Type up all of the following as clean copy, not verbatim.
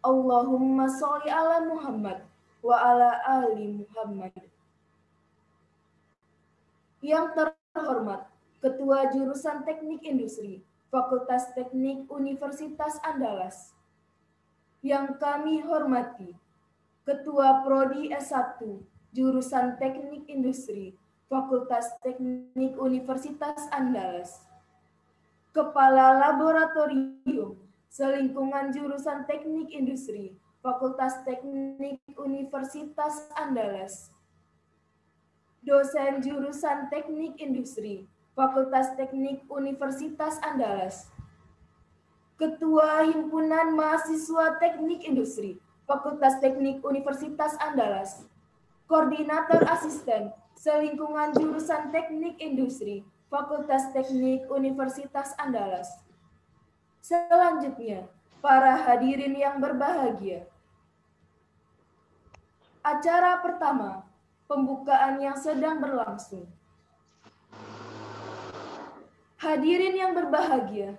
Allahumma sholli ala Muhammad wa ala ali Muhammad. Yang terhormat Ketua Jurusan Teknik Industri Fakultas Teknik Universitas Andalas. Yang kami hormati Ketua Prodi S1 Jurusan Teknik Industri Fakultas Teknik Universitas Andalas. Kepala Laboratorium Selingkungan Jurusan Teknik Industri Fakultas Teknik Universitas Andalas. Dosen Jurusan Teknik Industri Fakultas Teknik Universitas Andalas. Ketua Himpunan Mahasiswa Teknik Industri Fakultas Teknik Universitas Andalas. Koordinator Asisten Selingkungan Jurusan Teknik Industri Fakultas Teknik Universitas Andalas. Selanjutnya, para hadirin yang berbahagia. Acara pertama, pembukaan yang sedang berlangsung. Hadirin yang berbahagia,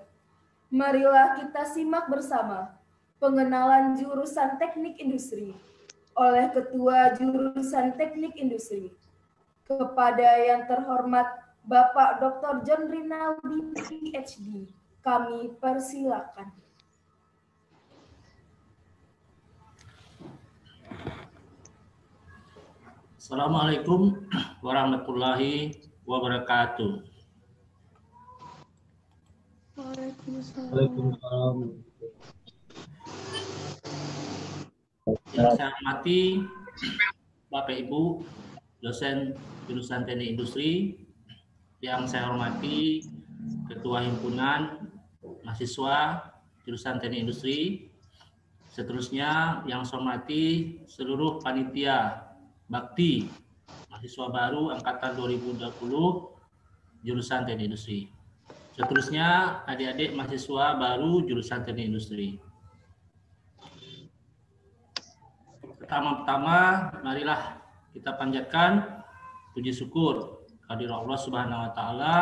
marilah kita simak bersama pengenalan jurusan Teknik Industri oleh Ketua Jurusan Teknik Industri. Kepada yang terhormat Bapak Dr. John Rinaldi, PhD, kami persilakan. Assalamualaikum warahmatullahi wabarakatuh. Waalaikumsalam. Yang saya hormati Bapak Ibu dosen jurusan Teknik Industri, yang saya hormati Ketua Himpunan Mahasiswa jurusan Teknik Industri, seterusnya yang saya hormati seluruh panitia bakti mahasiswa baru angkatan 2020 jurusan Teknik Industri. Seterusnya adik-adik mahasiswa baru jurusan Teknik Industri. Pertama-tama marilah kita panjatkan puji syukur kehadirat Allah Subhanahu wa taala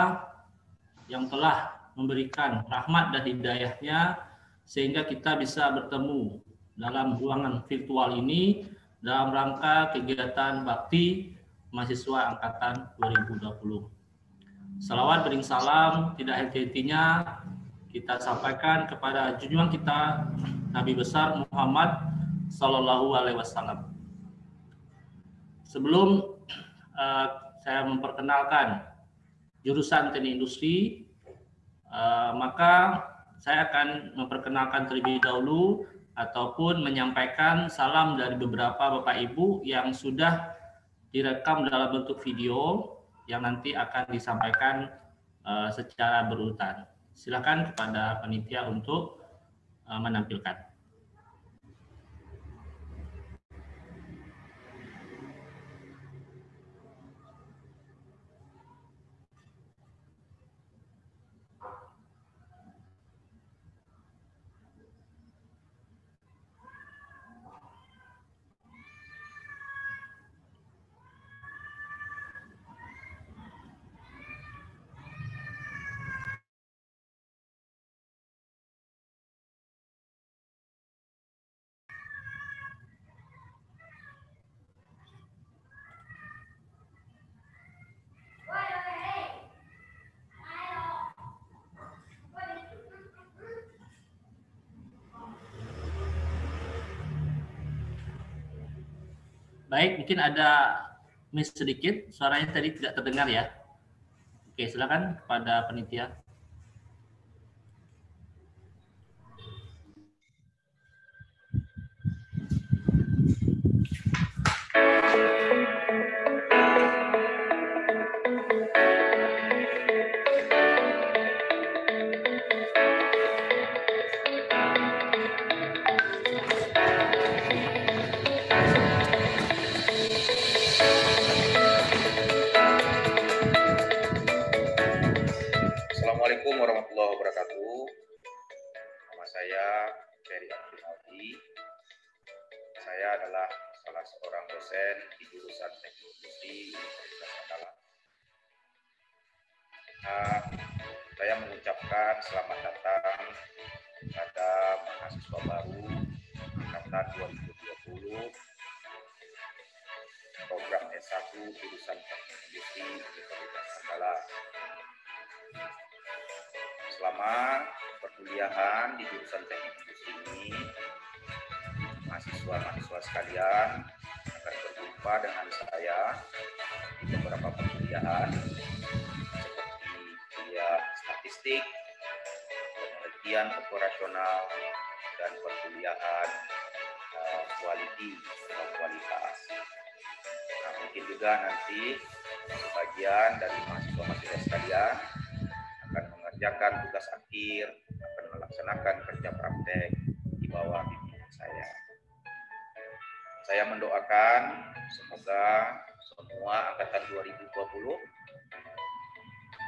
yang telah memberikan rahmat dan hidayahnya sehingga kita bisa bertemu dalam ruangan virtual ini dalam rangka kegiatan bakti mahasiswa angkatan 2020. Salawat bering salam tidak henti-hentinya kita sampaikan kepada junjungan kita Nabi besar Muhammad Sallallahu Alaihi Wasallam. Sebelum saya memperkenalkan jurusan Teknik Industri, maka saya akan memperkenalkan terlebih dahulu ataupun menyampaikan salam dari beberapa Bapak Ibu yang sudah direkam dalam bentuk video yang nanti akan disampaikan secara berurutan. Silakan kepada panitia untuk menampilkan. Baik, mungkin ada miss sedikit, suaranya tadi tidak terdengar ya. Oke, silakan kepada panitia. Assalamualaikum warahmatullahi wabarakatuh. Nama saya Ferry Abdulhadi. Saya adalah salah seorang dosen di jurusan Teknik Industri Universitas Andalas. Saya mengucapkan selamat datang pada mahasiswa baru angkatan 2020 program S1 jurusan Teknik Industri Universitas Andalas. Selama perkuliahan di jurusan Teknik Industri ini, mahasiswa-mahasiswa sekalian akan berjumpa dengan saya di beberapa perkuliahan seperti kuliah statistik, penelitian operasional, dan perkuliahan quality atau kualitas. Nah, mungkin juga nanti bagian dari mahasiswa-mahasiswa sekalian akan mengerjakan tugas akhir, akan melaksanakan kerja praktek di bawah bimbingan saya. Saya mendoakan semoga semua angkatan 2020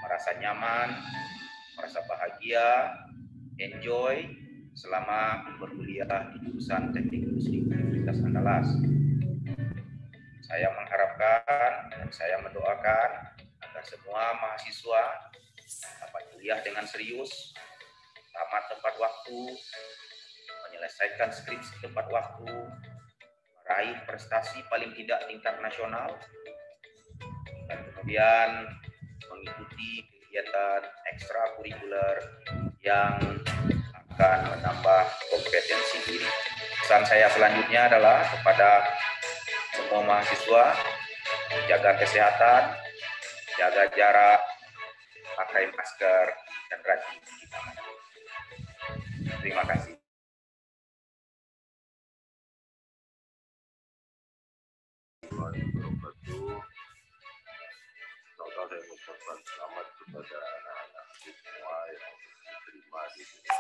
merasa nyaman, merasa bahagia, enjoy selama berkuliah di jurusan Teknik Industri Universitas Andalas. Saya mengharapkan dan saya mendoakan agar semua mahasiswa dapat kuliah dengan serius, tamat tepat waktu, menyelesaikan skripsi tepat waktu, meraih prestasi paling tidak tingkat nasional, dan kemudian mengikuti kegiatan ekstrakurikuler yang akan menambah kompetensi diri. Pesan saya selanjutnya adalah kepada semua mahasiswa, jaga kesehatan, jaga jarak, pakai masker, dan rajin cuci tangan. Terima kasih. Saya mengucapkan selamat kepada anak-anak semua yang diterima di sini.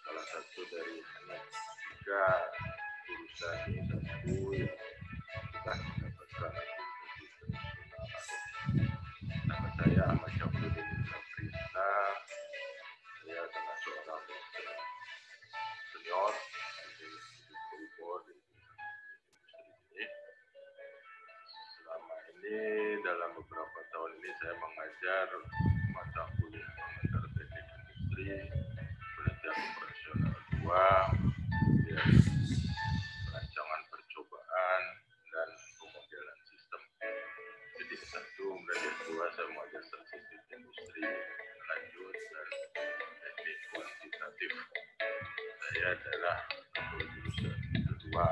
Salah satu dari anak 3 jurusan S1 yang sudah mendapatkan nama saya Ahmad Syafruddin Prista. Saya adalah seorang senior di Bogor di industri ini. Selama ini dalam beberapa tahun ini saya mengajar mata kuliah pengajar teknik industri, penelitian operasional 2, perancangan percobaan dan pemodelan sistem. Jadi S1 dan S2 saya mengajar statistik industri lanjut dan teknik kuantitatif. Saya adalah jurusan kedua.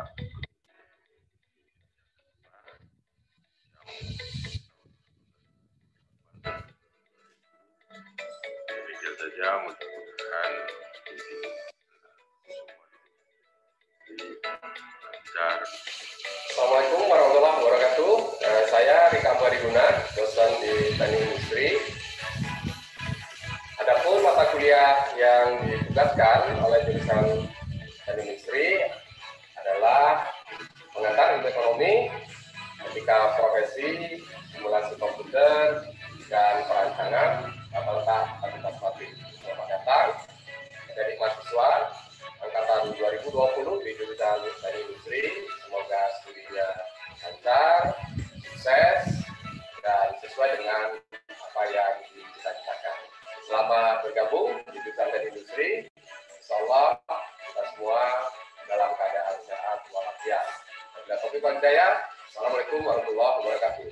Demikian saja, mudah-mudahan Assalamualaikum warahmatullahi wabarakatuh. Saya Rika Mariguna, dosen di Teknik Industri. Adapun mata kuliah yang ditugaskan oleh jurusan Teknik Industri adalah pengantar ilmu ekonomi, etika profesi, simulasi komputer, dan perancangan tata aktivitas pabrik. Selamat datang dari mahasiswa angkatan 2020 di jurusan Teknik Industri. Semoga studinya lancar, sukses, dan sesuai dengan apa yang dicita-citakan. Selama bergabung di jurusan Teknik Industri, insyaallah kita semua dalam keadaan sehat walafiat. Wabillahi taufiq wal hidayah. Assalamualaikum warahmatullahi wabarakatuh.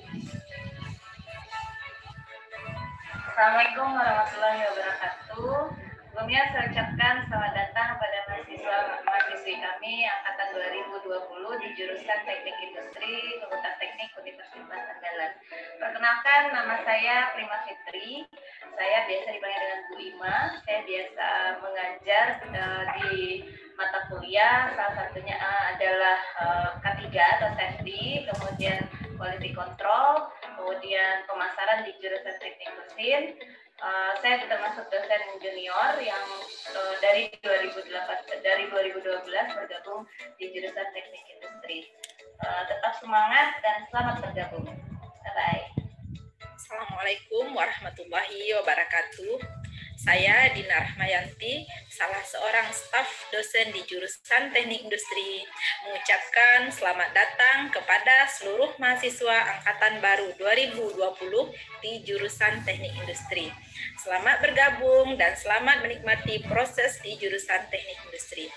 Assalamualaikum warahmatullahi wabarakatuh. Sebelumnya saya ucapkan selamat datang kepada mahasiswa-mahasiswi kami angkatan 2020 di jurusan Teknik Industri Fakultas Teknik Universitas Andalas. Perkenalkan, nama saya Prima Fitri. Saya biasa dipanggil dengan Bu Ima. Saya biasa mengajar di mata kuliah, salah satunya adalah K3 atau safety, kemudian quality control, kemudian pemasaran di jurusan teknik mesin. Saya termasuk dosen junior yang dari 2012 bergabung di jurusan teknik industri. Tetap semangat dan selamat bergabung. Bye-bye. Assalamualaikum warahmatullahi wabarakatuh. Saya Dina Rahmayanti, salah seorang staf dosen di jurusan Teknik Industri, mengucapkan selamat datang kepada seluruh mahasiswa Angkatan Baru 2020 di jurusan Teknik Industri. Selamat bergabung dan selamat menikmati proses di jurusan Teknik Industri.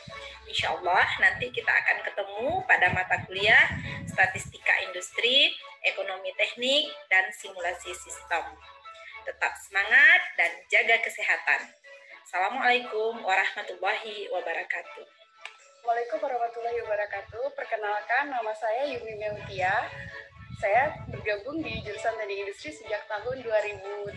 Insya Allah nanti kita akan ketemu pada mata kuliah Statistika Industri, Ekonomi Teknik, dan Simulasi Sistem. Tetap semangat dan jaga kesehatan. Assalamualaikum warahmatullahi wabarakatuh. Waalaikumsalam warahmatullahi wabarakatuh. Perkenalkan, nama saya Yumi Meutia. Saya bergabung di jurusan Teknik Industri sejak tahun 2008.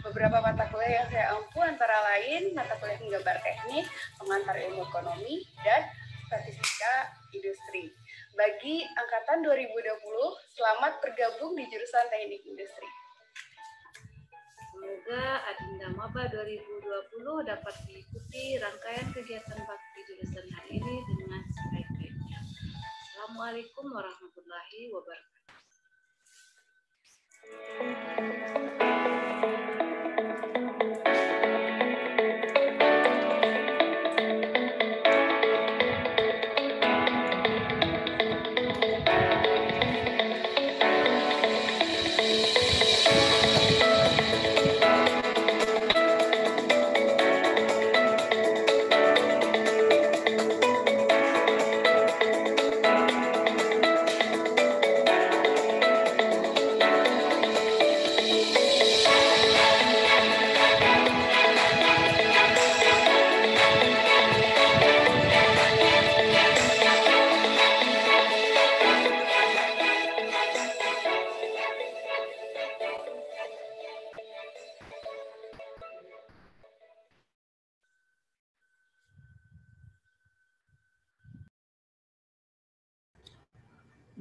Beberapa mata kuliah yang saya ampu antara lain mata kuliah penggambar teknik, pengantar ilmu ekonomi, dan statistika industri. Bagi angkatan 2020, selamat bergabung di jurusan Teknik Industri. Semoga Adinda Maba 2020 dapat mengikuti rangkaian kegiatan bakti jurusan hari ini dengan sebaik-baiknya. Assalamualaikum warahmatullahi wabarakatuh.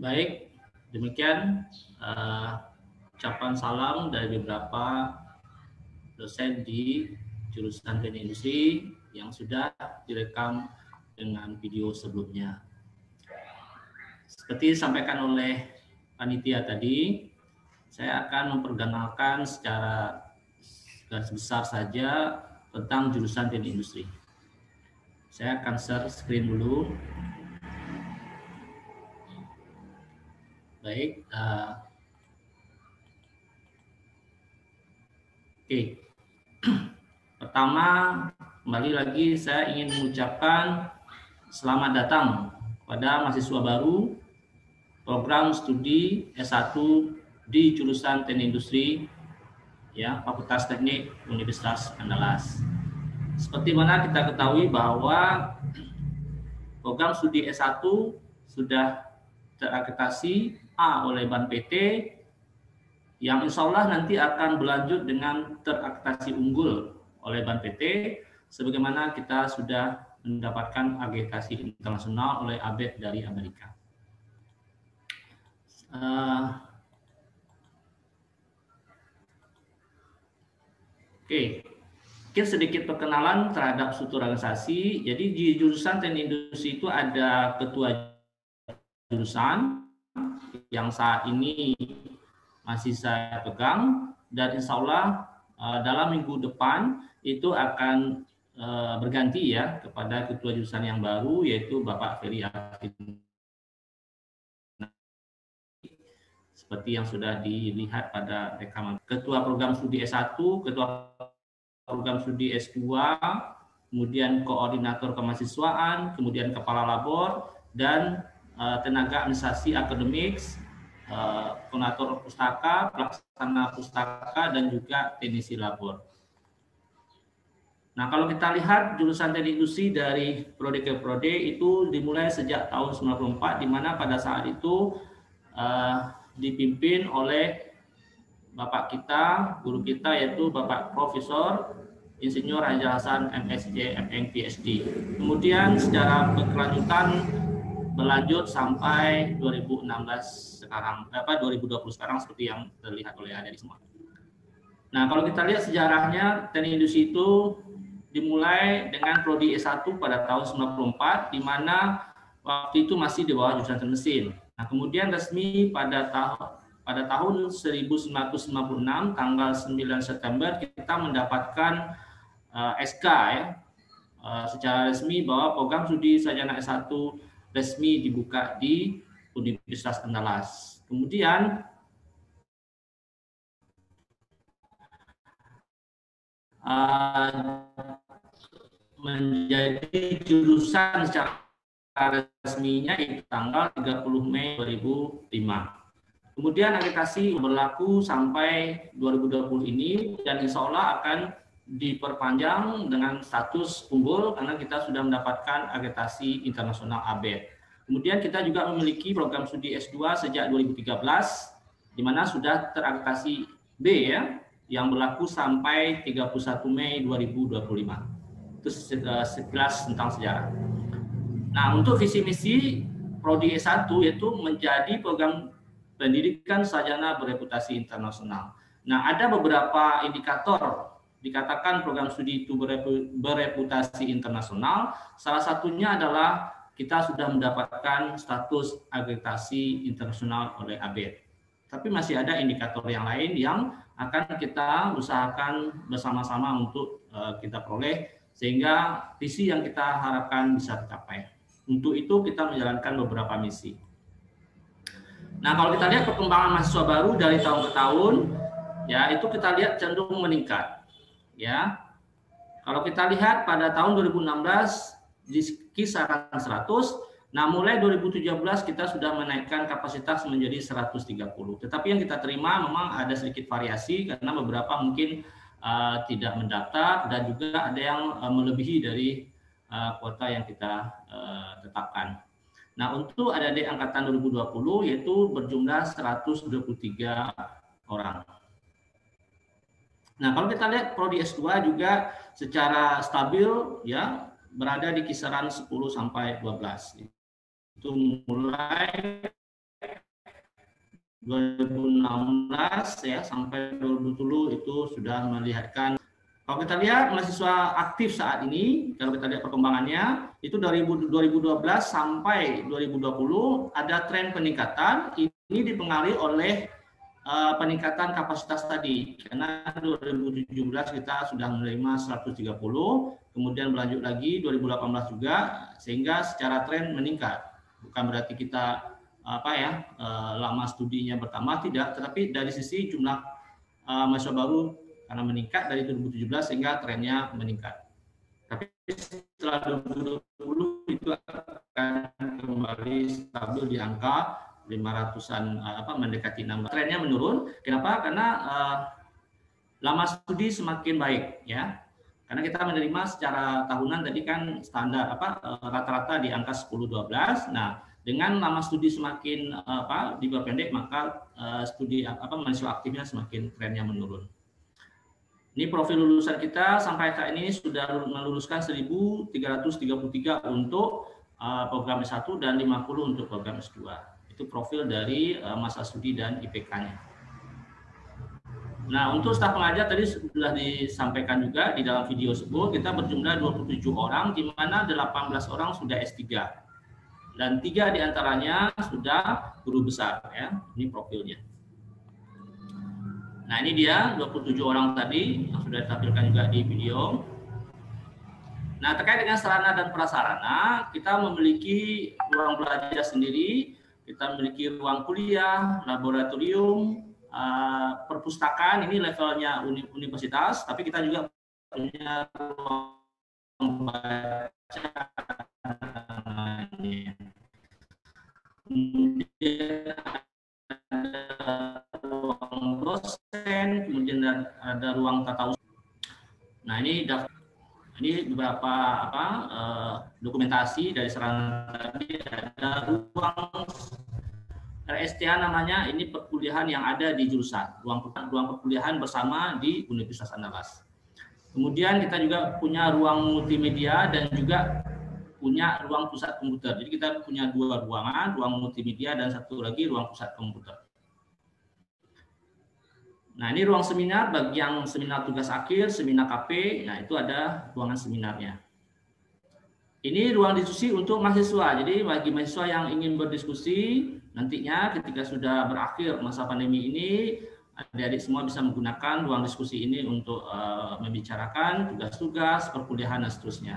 Baik, demikian ucapan salam dari beberapa dosen di jurusan Teknik Industri yang sudah direkam dengan video sebelumnya. Seperti disampaikan oleh panitia tadi, saya akan memperkenalkan secara garis besar saja tentang jurusan Teknik Industri. Saya akan share screen dulu. Baik, oke. Pertama, kembali lagi saya ingin mengucapkan selamat datang pada mahasiswa baru program studi S1 di jurusan Teknik Industri, ya, Fakultas Teknik Universitas Andalas. Seperti mana kita ketahui bahwa program studi S1 sudah terakreditasi A oleh Ban PT, yang insya Allah nanti akan berlanjut dengan terakreditasi unggul oleh Ban PT, sebagaimana kita sudah mendapatkan akreditasi internasional oleh ABET dari Amerika. Oke, mungkin sedikit perkenalan terhadap struktur organisasi. Jadi di jurusan Teknik Industri itu ada ketua jurusan yang saat ini masih saya pegang, dan insya Allah dalam minggu depan itu akan berganti ya kepada ketua jurusan yang baru, yaitu Bapak Ferry Afin. Seperti yang sudah dilihat pada rekaman. Ketua program studi S1, ketua program studi S2, kemudian koordinator kemahasiswaan, kemudian kepala labor, dan tenaga administrasi akademik, koordinator pustaka, pelaksana pustaka, dan juga teknisi labor. Nah, kalau kita lihat jurusan Teknik Industri dari prodi ke prodi itu dimulai sejak tahun 94, di mana pada saat itu dipimpin oleh Bapak kita, guru kita, yaitu Bapak Profesor Insinyur Haji Hasan MSc, MN, PhD. Kemudian secara berkelanjutan berlanjut sampai 2016 sekarang, 2020 sekarang seperti yang terlihat oleh adik semua. Nah, kalau kita lihat sejarahnya, Teknik Industri itu dimulai dengan prodi S1 pada tahun 94, di mana waktu itu masih di bawah jurusan teknik mesin. Nah, kemudian resmi pada pada tahun 1996 tanggal 9 September kita mendapatkan SK ya, secara resmi bahwa program studi sarjana S1 resmi dibuka di Universitas Andalas. Kemudian menjadi jurusan secara resminya itu tanggal 30 Mei 2005. Kemudian akreditasi berlaku sampai 2020 ini dan insya Allah akan diperpanjang dengan status unggul karena kita sudah mendapatkan akreditasi internasional ABET. Kemudian kita juga memiliki program studi S2 sejak 2013 di mana sudah terakreditasi B ya yang berlaku sampai 31 Mei 2025. Itu sekilas tentang sejarah. Nah, untuk visi misi Prodi S1 yaitu menjadi program pendidikan sarjana bereputasi internasional. Nah, ada beberapa indikator dikatakan program studi itu bereputasi internasional. Salah satunya adalah kita sudah mendapatkan status akreditasi internasional oleh ABET. Tapi masih ada indikator yang lain yang akan kita usahakan bersama-sama untuk kita peroleh sehingga visi yang kita harapkan bisa tercapai. Untuk itu kita menjalankan beberapa misi. Nah, kalau kita lihat perkembangan mahasiswa baru dari tahun ke tahun, ya itu kita lihat cenderung meningkat. Ya, kalau kita lihat pada tahun 2016 di kisaran 100, nah mulai 2017 kita sudah menaikkan kapasitas menjadi 130. Tetapi yang kita terima memang ada sedikit variasi karena beberapa mungkin tidak mendaftar dan juga ada yang melebihi dari kuota yang kita tetapkan. Nah, untuk adik-adik angkatan 2020 yaitu berjumlah 123 orang. Nah, kalau kita lihat prodi S2 juga secara stabil ya berada di kisaran 10 sampai 12. Itu mulai 2016 ya sampai 2020 itu sudah melihatkan. Kalau kita lihat mahasiswa aktif saat ini, kalau kita lihat perkembangannya, itu dari 2012 sampai 2020 ada tren peningkatan. Ini dipengaruhi oleh peningkatan kapasitas tadi. Karena 2017 kita sudah menerima 130, kemudian berlanjut lagi 2018 juga, sehingga secara tren meningkat. Bukan berarti kita lama studinya bertambah, tidak, tetapi dari sisi jumlah mahasiswa baru karena meningkat dari 2017 sehingga trennya meningkat. Tapi setelah 2020 itu akan kembali stabil di angka 500-an mendekati 600. Trennya menurun. Kenapa? Karena lama studi semakin baik ya. Karena kita menerima secara tahunan tadi kan standar rata-rata di angka 10-12. Nah, dengan lama studi semakin diperpendek maka studi mahasiswa aktifnya semakin trennya menurun. Ini profil lulusan kita sampai saat ini sudah meluluskan 1.333 untuk program S1 dan 50 untuk program S2. Itu profil dari masa studi dan IPK-nya. Nah, untuk staf pengajar tadi sudah disampaikan juga di dalam video tersebut, kita berjumlah 27 orang, di mana 18 orang sudah S3. Dan 3 diantaranya sudah guru besar. Ya. Ini profilnya. Nah, ini dia 27 orang tadi yang sudah ditampilkan juga di video. Nah, terkait dengan sarana dan prasarana, kita memiliki ruang belajar sendiri, kita memiliki ruang kuliah, laboratorium, perpustakaan, ini levelnya universitas, tapi kita juga punya ruang baca. Kemudian ada ruang dosen, kemudian ada ruang tata usaha. Nah, ini beberapa dokumentasi dari sarana tadi. Ada ruang RSTA namanya, ini perkuliahan yang ada di jurusan, ruang perkuliahan bersama di Universitas Andalas. Kemudian kita juga punya ruang multimedia dan juga punya ruang pusat komputer. Jadi kita punya 2 ruangan, ruang multimedia dan satu lagi ruang pusat komputer. Nah, ini ruang seminar bagi yang seminar tugas akhir, seminar KP. Nah, itu ada ruangan seminarnya. Ini ruang diskusi untuk mahasiswa. Jadi bagi mahasiswa yang ingin berdiskusi, nantinya ketika sudah berakhir masa pandemi ini, adik-adik semua bisa menggunakan ruang diskusi ini untuk membicarakan tugas-tugas, perkuliahan, dan seterusnya.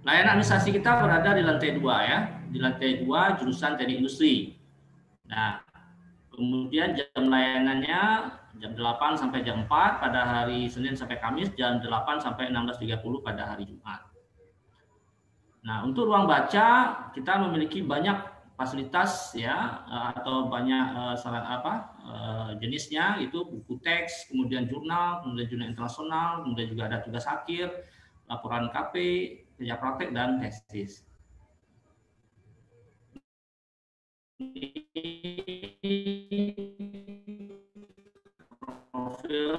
Layanan administrasi kita berada di lantai 2 ya, di lantai 2 jurusan Teknik Industri. Nah, kemudian jam layanannya jam 8 sampai jam 4 pada hari Senin sampai Kamis, jam 8 sampai 16.30 pada hari Jumat. Nah, untuk ruang baca kita memiliki banyak fasilitas ya, atau banyak jenisnya, itu buku teks, kemudian jurnal internasional, kemudian juga ada tugas akhir, laporan KP, kerja praktek, dan tesis. Profil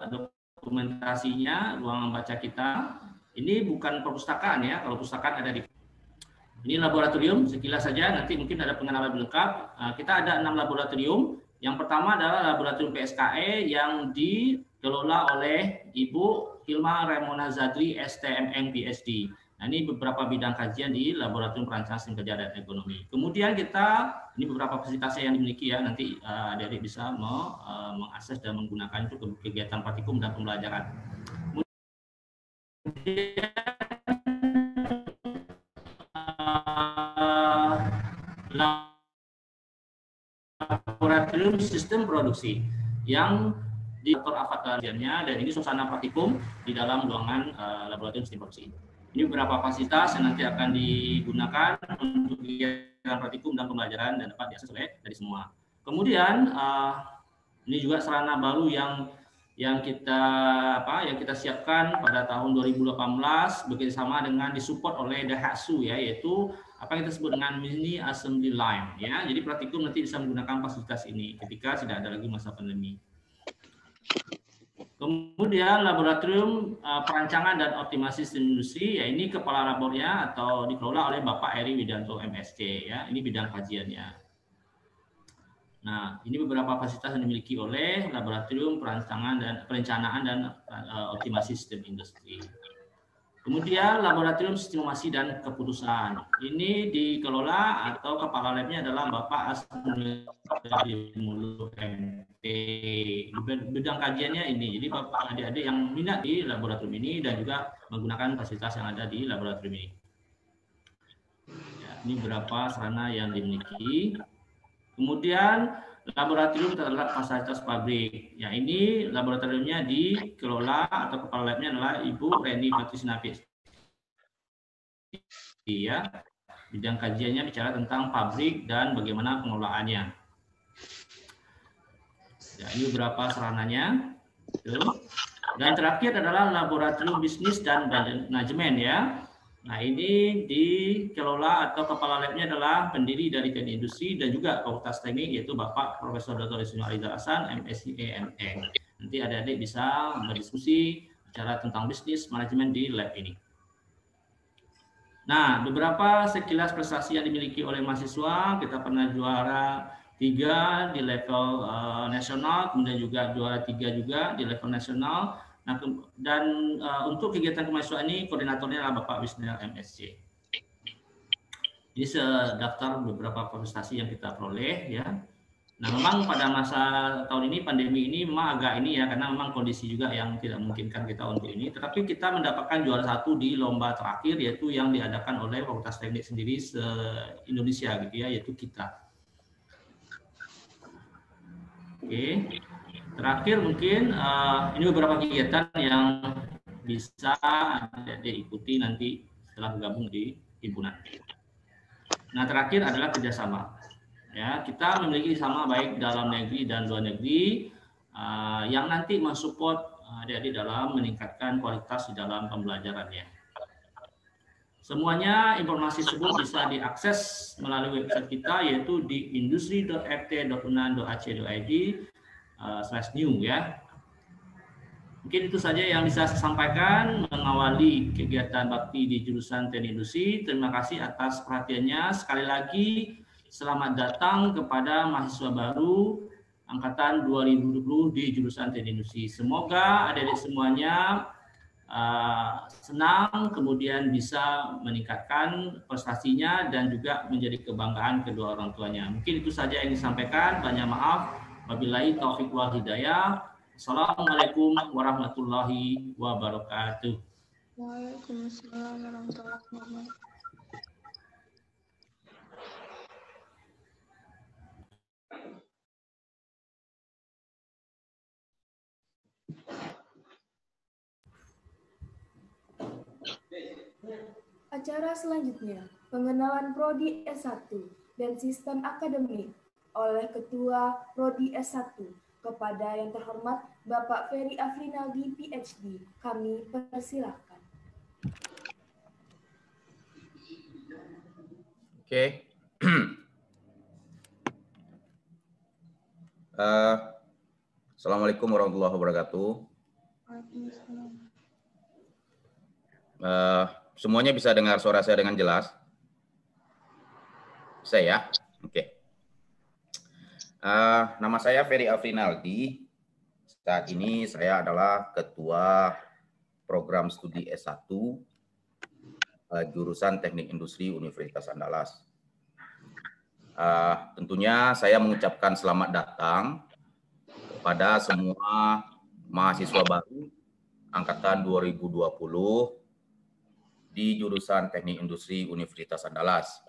dokumentasinya ruang baca kita ini bukan perpustakaan ya. Kalau perpustakaan ada di ini laboratorium, sekilas saja, nanti mungkin ada pengenalan lengkap. Kita ada 6 laboratorium. Yang pertama adalah laboratorium PSKE yang dikelola oleh Ibu Hilma Remona Zadri, STMM PhD. Nah, ini beberapa bidang kajian di laboratorium perancangan sistem kerja dan ekonomi. Kemudian ini beberapa fasilitasnya yang dimiliki ya, nanti adik-adik bisa mengakses dan menggunakan itu ke kegiatan praktikum dan pembelajaran. Kemudian laboratorium sistem produksi yang di Dr. Afat kajiannya, dan ini suasana praktikum di dalam ruangan laboratorium sistem produksi. Ini beberapa fasilitas yang nanti akan digunakan untuk kegiatan praktikum dan pembelajaran dan dapat diakses oleh dari semua. Kemudian ini juga sarana baru yang kita siapkan pada tahun 2018 bekerjasama dengan disupport oleh Daihatsu ya, yaitu apa yang kita sebut dengan mini assembly line ya. Jadi praktikum nanti bisa menggunakan fasilitas ini ketika tidak ada lagi masa pandemi. Kemudian laboratorium perancangan dan optimasi sistem industri, ya ini kepala labornya atau dikelola oleh Bapak Eri Widanto MSc ya, ini bidang kajiannya. Nah, ini beberapa fasilitas yang dimiliki oleh laboratorium perencanaan dan optimasi sistem industri. Kemudian laboratorium sistemasi dan keputusan. Ini dikelola atau kepala labnya adalah Bapak Asmul Mulu MT. Bidang kajiannya ini. Jadi Bapak adik-adik yang minat di laboratorium ini dan juga menggunakan fasilitas yang ada di laboratorium ini. Ya, ini beberapa sarana yang dimiliki. Kemudian laboratorium terhadap fasilitas pabrik. Ya, ini laboratoriumnya dikelola atau kepala labnya adalah Ibu Reni Patrisina PhD. Ya, bidang kajiannya bicara tentang pabrik dan bagaimana pengelolaannya. Ya, ini beberapa sarananya. Dan terakhir adalah laboratorium bisnis dan manajemen ya. Nah, ini dikelola atau kepala labnya adalah pendiri dari Teknik Industri dan juga Fakultas Teknik, yaitu Bapak Profesor Dr. Isnu Alizal Hasan, MSc EMM. Nanti adik-adik bisa berdiskusi bicara tentang bisnis manajemen di lab ini. Nah, beberapa sekilas prestasi yang dimiliki oleh mahasiswa, kita pernah juara 3 di level nasional, kemudian juga juara 3 juga di level nasional. Nah, dan untuk kegiatan kemahasiswaan ini koordinatornya adalah Bapak Wisnel MSc. Ini sedaftar beberapa prestasi yang kita peroleh ya. Nah, memang pada masa tahun ini pandemi ini memang agak ini ya, karena memang kondisi juga yang tidak memungkinkan kita untuk ini. Tetapi kita mendapatkan juara 1 di lomba terakhir, yaitu yang diadakan oleh Fakultas Teknik sendiri se-Indonesia gitu ya, yaitu kita. Oke. Terakhir mungkin ini beberapa kegiatan yang bisa diikuti nanti setelah bergabung di himpunan. Nah, terakhir adalah kerjasama. Ya, kita memiliki sama baik dalam negeri dan luar negeri yang nanti mensupport adik-adik dalam meningkatkan kualitas di dalam pembelajarannya. Semuanya informasi tersebut bisa diakses melalui website kita, yaitu di industri.ft.unan.ac.id/new ya. Mungkin itu saja yang bisa saya sampaikan mengawali kegiatan bakti di jurusan Teknik Industri. Terima kasih atas perhatiannya. Sekali lagi selamat datang kepada mahasiswa baru angkatan 2020 di jurusan Teknik Industri. Semoga adik-adik semuanya senang, kemudian bisa meningkatkan prestasinya dan juga menjadi kebanggaan kedua orang tuanya. Mungkin itu saja yang disampaikan. Banyak maaf. Wabillahi taufiq wal hidayah. Assalamualaikum warahmatullahi wabarakatuh. Waalaikumsalam warahmatullahi wabarakatuh. Acara selanjutnya, pengenalan Prodi S1 dan sistem akademik oleh Ketua Prodi S1 kepada yang terhormat Bapak Ferry Afrinaldi, PhD. Kami persilahkan. Oke. Assalamualaikum warahmatullahi wabarakatuh. Semuanya bisa dengar suara saya dengan jelas? Bisa ya? Oke. Nama saya Ferry Afrinaldi. Saat ini saya adalah Ketua Program Studi S1 jurusan Teknik Industri Universitas Andalas. Tentunya saya mengucapkan selamat datang kepada semua mahasiswa baru angkatan 2020 di jurusan Teknik Industri Universitas Andalas.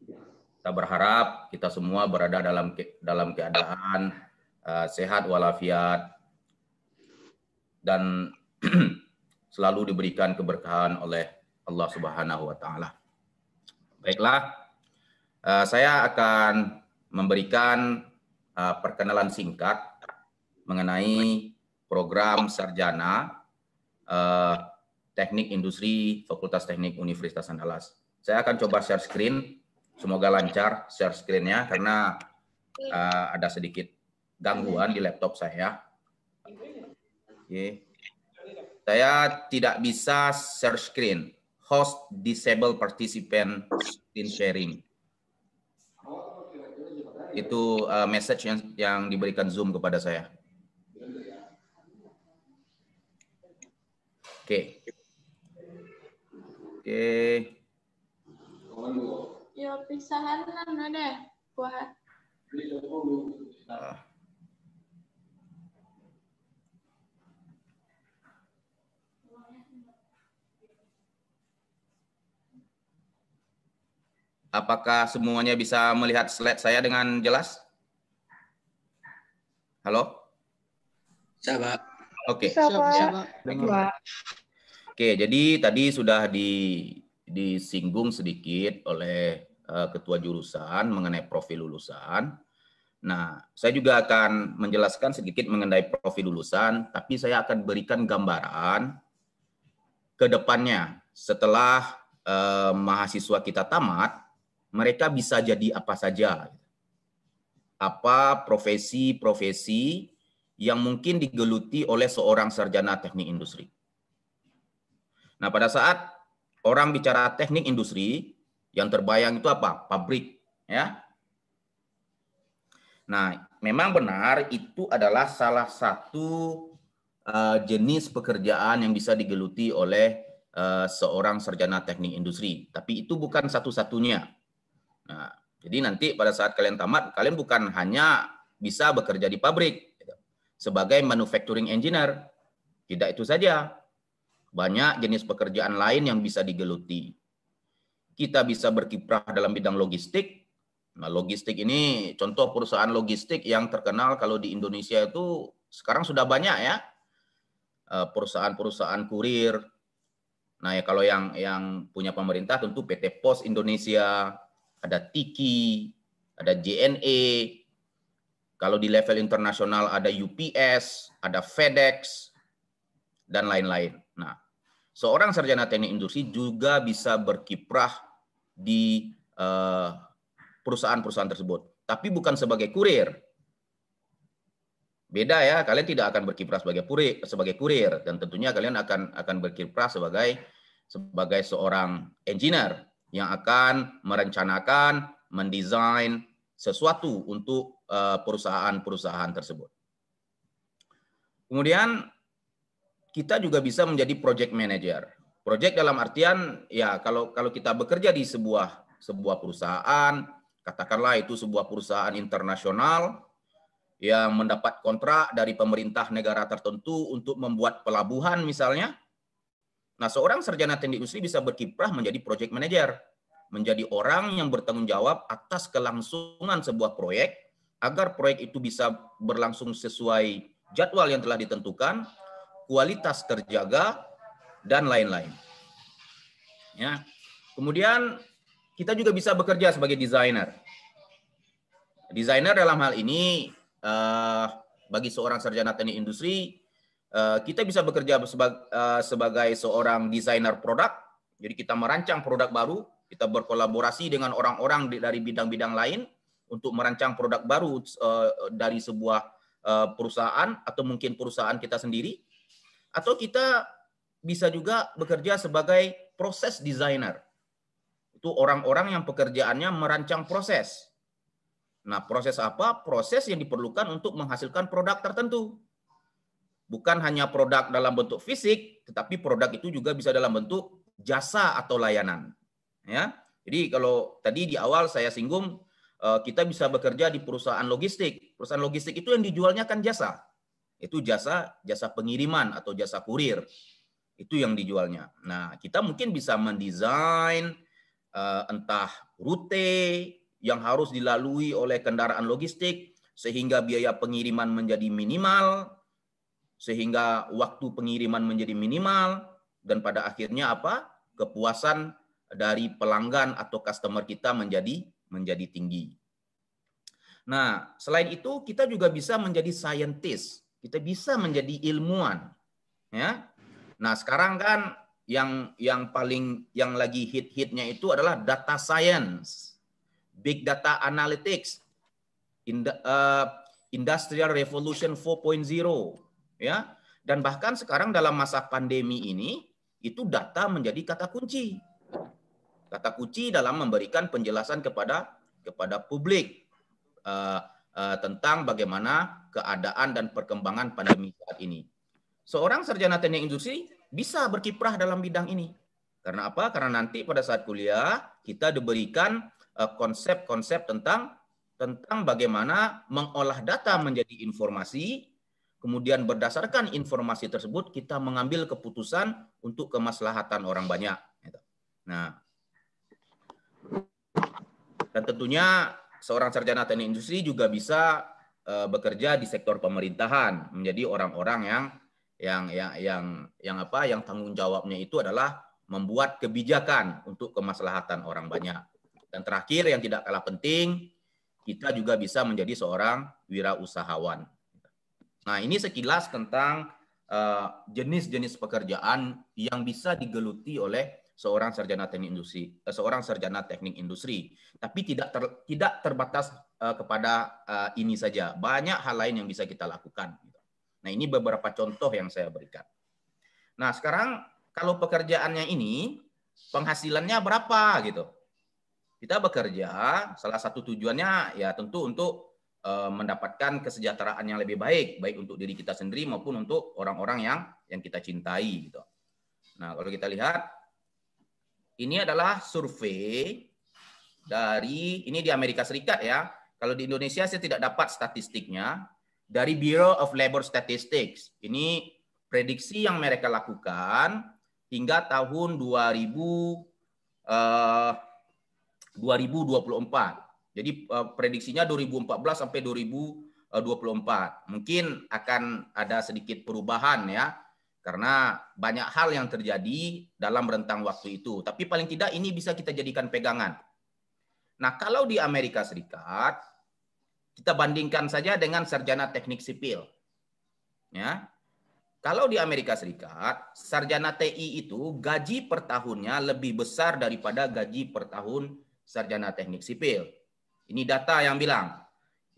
Kita berharap kita semua berada dalam keadaan sehat walafiat dan selalu diberikan keberkahan oleh Allah Subhanahu wa taala. Baiklah, saya akan memberikan perkenalan singkat mengenai program sarjana Teknik Industri Fakultas Teknik Universitas Andalas. Saya akan coba share screen, semoga lancar share screen-nya karena ada sedikit gangguan di laptop saya. Oke. Saya tidak bisa share screen. Host disable participant screen sharing. Itu message yang diberikan Zoom kepada saya. Oke. Oke. Ya pisahan mana deh buat. Apakah semuanya bisa melihat slide saya dengan jelas? Halo? Bisa, Pak. Oke. Bisa, Pak. Oke, jadi tadi sudah disinggung sedikit oleh Ketua Jurusan mengenai profil lulusan. Nah, saya juga akan menjelaskan sedikit mengenai profil lulusan, tapi saya akan berikan gambaran ke depannya setelah mahasiswa kita tamat, mereka bisa jadi apa saja. Apa profesi-profesi yang mungkin digeluti oleh seorang sarjana teknik industri. Nah, pada saat orang bicara teknik industri, yang terbayang itu apa? Pabrik, ya. Nah, memang benar itu adalah salah satu jenis pekerjaan yang bisa digeluti oleh seorang sarjana teknik industri. Tapi itu bukan satu-satunya. Nah, jadi nanti pada saat kalian tamat, kalian bukan hanya bisa bekerja di pabrik sebagai manufacturing engineer. Tidak itu saja. Banyak jenis pekerjaan lain yang bisa digeluti. Kita bisa berkiprah dalam bidang logistik. Nah, logistik ini contoh perusahaan logistik yang terkenal kalau di Indonesia itu sekarang sudah banyak ya. Perusahaan-perusahaan kurir. Nah, ya kalau yang punya pemerintah tentu PT Pos Indonesia, ada Tiki, ada JNE. Kalau di level internasional ada UPS, ada FedEx, dan lain-lain. Nah, seorang sarjana teknik industri juga bisa berkiprah di perusahaan-perusahaan tersebut, tapi bukan sebagai kurir. Beda ya, kalian tidak akan berkiprah sebagai kurir, dan tentunya kalian akan berkiprah sebagai seorang engineer yang akan merencanakan, mendesain sesuatu untuk perusahaan-perusahaan tersebut. Kemudian kita juga bisa menjadi project manager. Project dalam artian ya kalau kita bekerja di sebuah perusahaan, katakanlah itu sebuah perusahaan internasional yang mendapat kontrak dari pemerintah negara tertentu untuk membuat pelabuhan misalnya. Nah, seorang sarjana teknik industri bisa berkiprah menjadi project manager, menjadi orang yang bertanggung jawab atas kelangsungan sebuah proyek agar proyek itu bisa berlangsung sesuai jadwal yang telah ditentukan, kualitas terjaga, dan lain-lain. Ya. Kemudian kita juga bisa bekerja sebagai desainer. Desainer dalam hal ini bagi seorang sarjana teknik industri, kita bisa bekerja sebagai seorang desainer produk. Jadi kita merancang produk baru, kita berkolaborasi dengan orang-orang dari bidang-bidang lain untuk merancang produk baru dari sebuah perusahaan atau mungkin perusahaan kita sendiri. Atau kita bisa juga bekerja sebagai proses designer. Itu orang-orang yang pekerjaannya merancang proses. Nah, proses apa? Proses yang diperlukan untuk menghasilkan produk tertentu. Bukan hanya produk dalam bentuk fisik, tetapi produk itu juga bisa dalam bentuk jasa atau layanan. Ya. Jadi kalau tadi di awal saya singgung, kita bisa bekerja di perusahaan logistik. Perusahaan logistik itu yang dijualnya kan jasa. Itu jasa pengiriman atau jasa kurir. Itu yang dijualnya. Nah, kita mungkin bisa mendesain entah rute yang harus dilalui oleh kendaraan logistik sehingga biaya pengiriman menjadi minimal, sehingga waktu pengiriman menjadi minimal, dan pada akhirnya apa? Kepuasan dari pelanggan atau customer kita menjadi tinggi. Nah, selain itu kita juga bisa menjadi scientist. Kita bisa menjadi ilmuwan, ya. Nah, sekarang kan yang lagi hit-hitnya itu adalah data science, big data analytics, industrial revolution 4.0, ya. Dan bahkan sekarang dalam masa pandemi ini itu data menjadi kata kunci. Kata kunci dalam memberikan penjelasan kepada publik tentang bagaimana keadaan dan perkembangan pandemi saat ini. Seorang sarjana teknik industri bisa berkiprah dalam bidang ini. Karena apa? Karena nanti pada saat kuliah kita diberikan konsep-konsep tentang bagaimana mengolah data menjadi informasi, kemudian berdasarkan informasi tersebut kita mengambil keputusan untuk kemaslahatan orang banyak. Nah, dan tentunya seorang sarjana teknik industri juga bisa bekerja di sektor pemerintahan, menjadi orang-orang yang tanggung jawabnya itu adalah membuat kebijakan untuk kemaslahatan orang banyak. Dan terakhir yang tidak kalah penting, kita juga bisa menjadi seorang wirausahawan. Nah, ini sekilas tentang jenis-jenis pekerjaan yang bisa digeluti oleh seorang sarjana teknik industri, tapi tidak terbatas kepada ini saja. Banyak hal lain yang bisa kita lakukan. Nah, ini beberapa contoh yang saya berikan. Nah, sekarang kalau pekerjaannya ini penghasilannya berapa gitu? Kita bekerja, salah satu tujuannya ya tentu untuk mendapatkan kesejahteraan yang lebih baik untuk diri kita sendiri maupun untuk orang-orang yang kita cintai gitu. Nah, kalau kita lihat ini adalah survei ini di Amerika Serikat ya. Kalau di Indonesia saya tidak dapat statistiknya. Dari Bureau of Labor Statistics. Ini prediksi yang mereka lakukan hingga tahun 2024. Jadi prediksinya 2014 sampai 2024. Mungkin akan ada sedikit perubahan ya. Karena banyak hal yang terjadi dalam rentang waktu itu. Tapi paling tidak ini bisa kita jadikan pegangan. Nah, kalau di Amerika Serikat, kita bandingkan saja dengan sarjana teknik sipil. Ya. Kalau di Amerika Serikat, sarjana TI itu gaji per tahunnya lebih besar daripada gaji per tahun sarjana teknik sipil. Ini data yang bilang.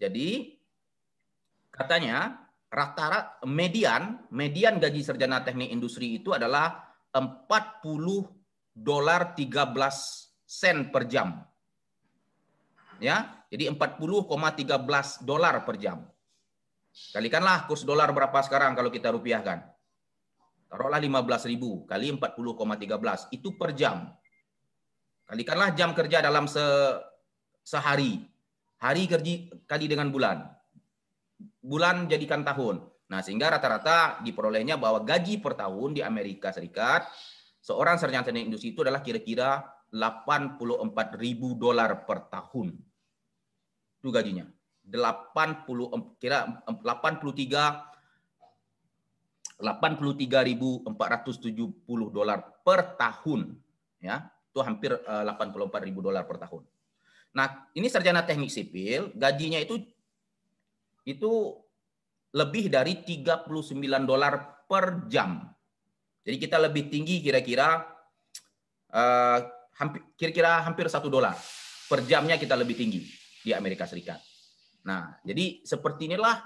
Jadi, katanya rata-rata median gaji sarjana teknik industri itu adalah $40.13 per jam. Ya, jadi $40,13 per jam. Kalikanlah kurs dolar berapa sekarang kalau kita rupiahkan. Taruhlah 15.000 kali 40,13 itu per jam. Kalikanlah jam kerja dalam sehari. Hari kerja kali dengan bulan. Bulan jadikan tahun. Nah, sehingga rata-rata diperolehnya bahwa gaji per tahun di Amerika Serikat seorang sarjana teknik industri itu adalah kira-kira $84.000 per tahun. Itu gajinya. 83.470 $83.470 per tahun, ya. Itu hampir $84.000 per tahun. Nah, ini sarjana teknik sipil, gajinya itu lebih dari $39 per jam. Jadi kita lebih tinggi kira-kira hampir $1 per jamnya kita lebih tinggi di Amerika Serikat. Nah, jadi seperti inilah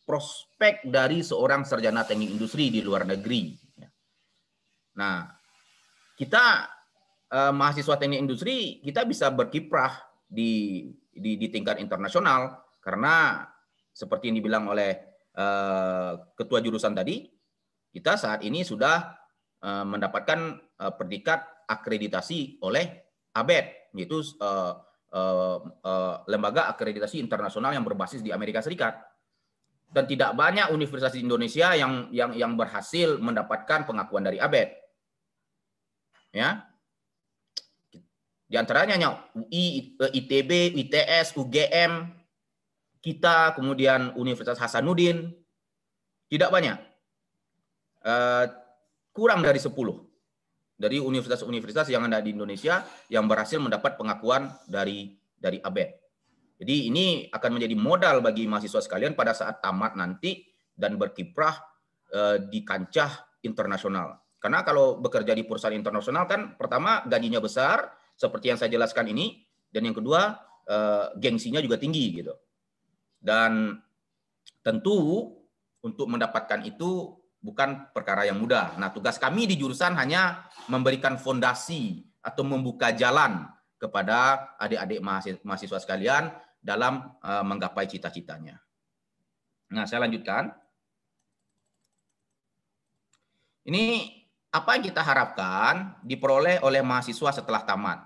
prospek dari seorang sarjana teknik industri di luar negeri. Nah, kita mahasiswa teknik industri kita bisa berkiprah di tingkat internasional karena seperti yang dibilang oleh ketua jurusan tadi, kita saat ini sudah mendapatkan predikat akreditasi oleh ABET, yaitu lembaga akreditasi internasional yang berbasis di Amerika Serikat. Dan tidak banyak universitas di Indonesia yang berhasil mendapatkan pengakuan dari ABET. Ya. Di antaranya UI, ITB, ITS, UGM, kita, kemudian Universitas Hasanuddin, tidak banyak. Kurang dari 10 dari universitas-universitas yang ada di Indonesia yang berhasil mendapat pengakuan dari ABET. Jadi ini akan menjadi modal bagi mahasiswa sekalian pada saat tamat nanti dan berkiprah di kancah internasional. Karena kalau bekerja di perusahaan internasional kan pertama gajinya besar seperti yang saya jelaskan ini, dan yang kedua gengsinya juga tinggi gitu. Dan tentu untuk mendapatkan itu bukan perkara yang mudah. Nah, tugas kami di jurusan hanya memberikan fondasi atau membuka jalan kepada adik-adik mahasiswa sekalian dalam menggapai cita-citanya. Nah, saya lanjutkan. Ini apa yang kita harapkan diperoleh oleh mahasiswa setelah tamat.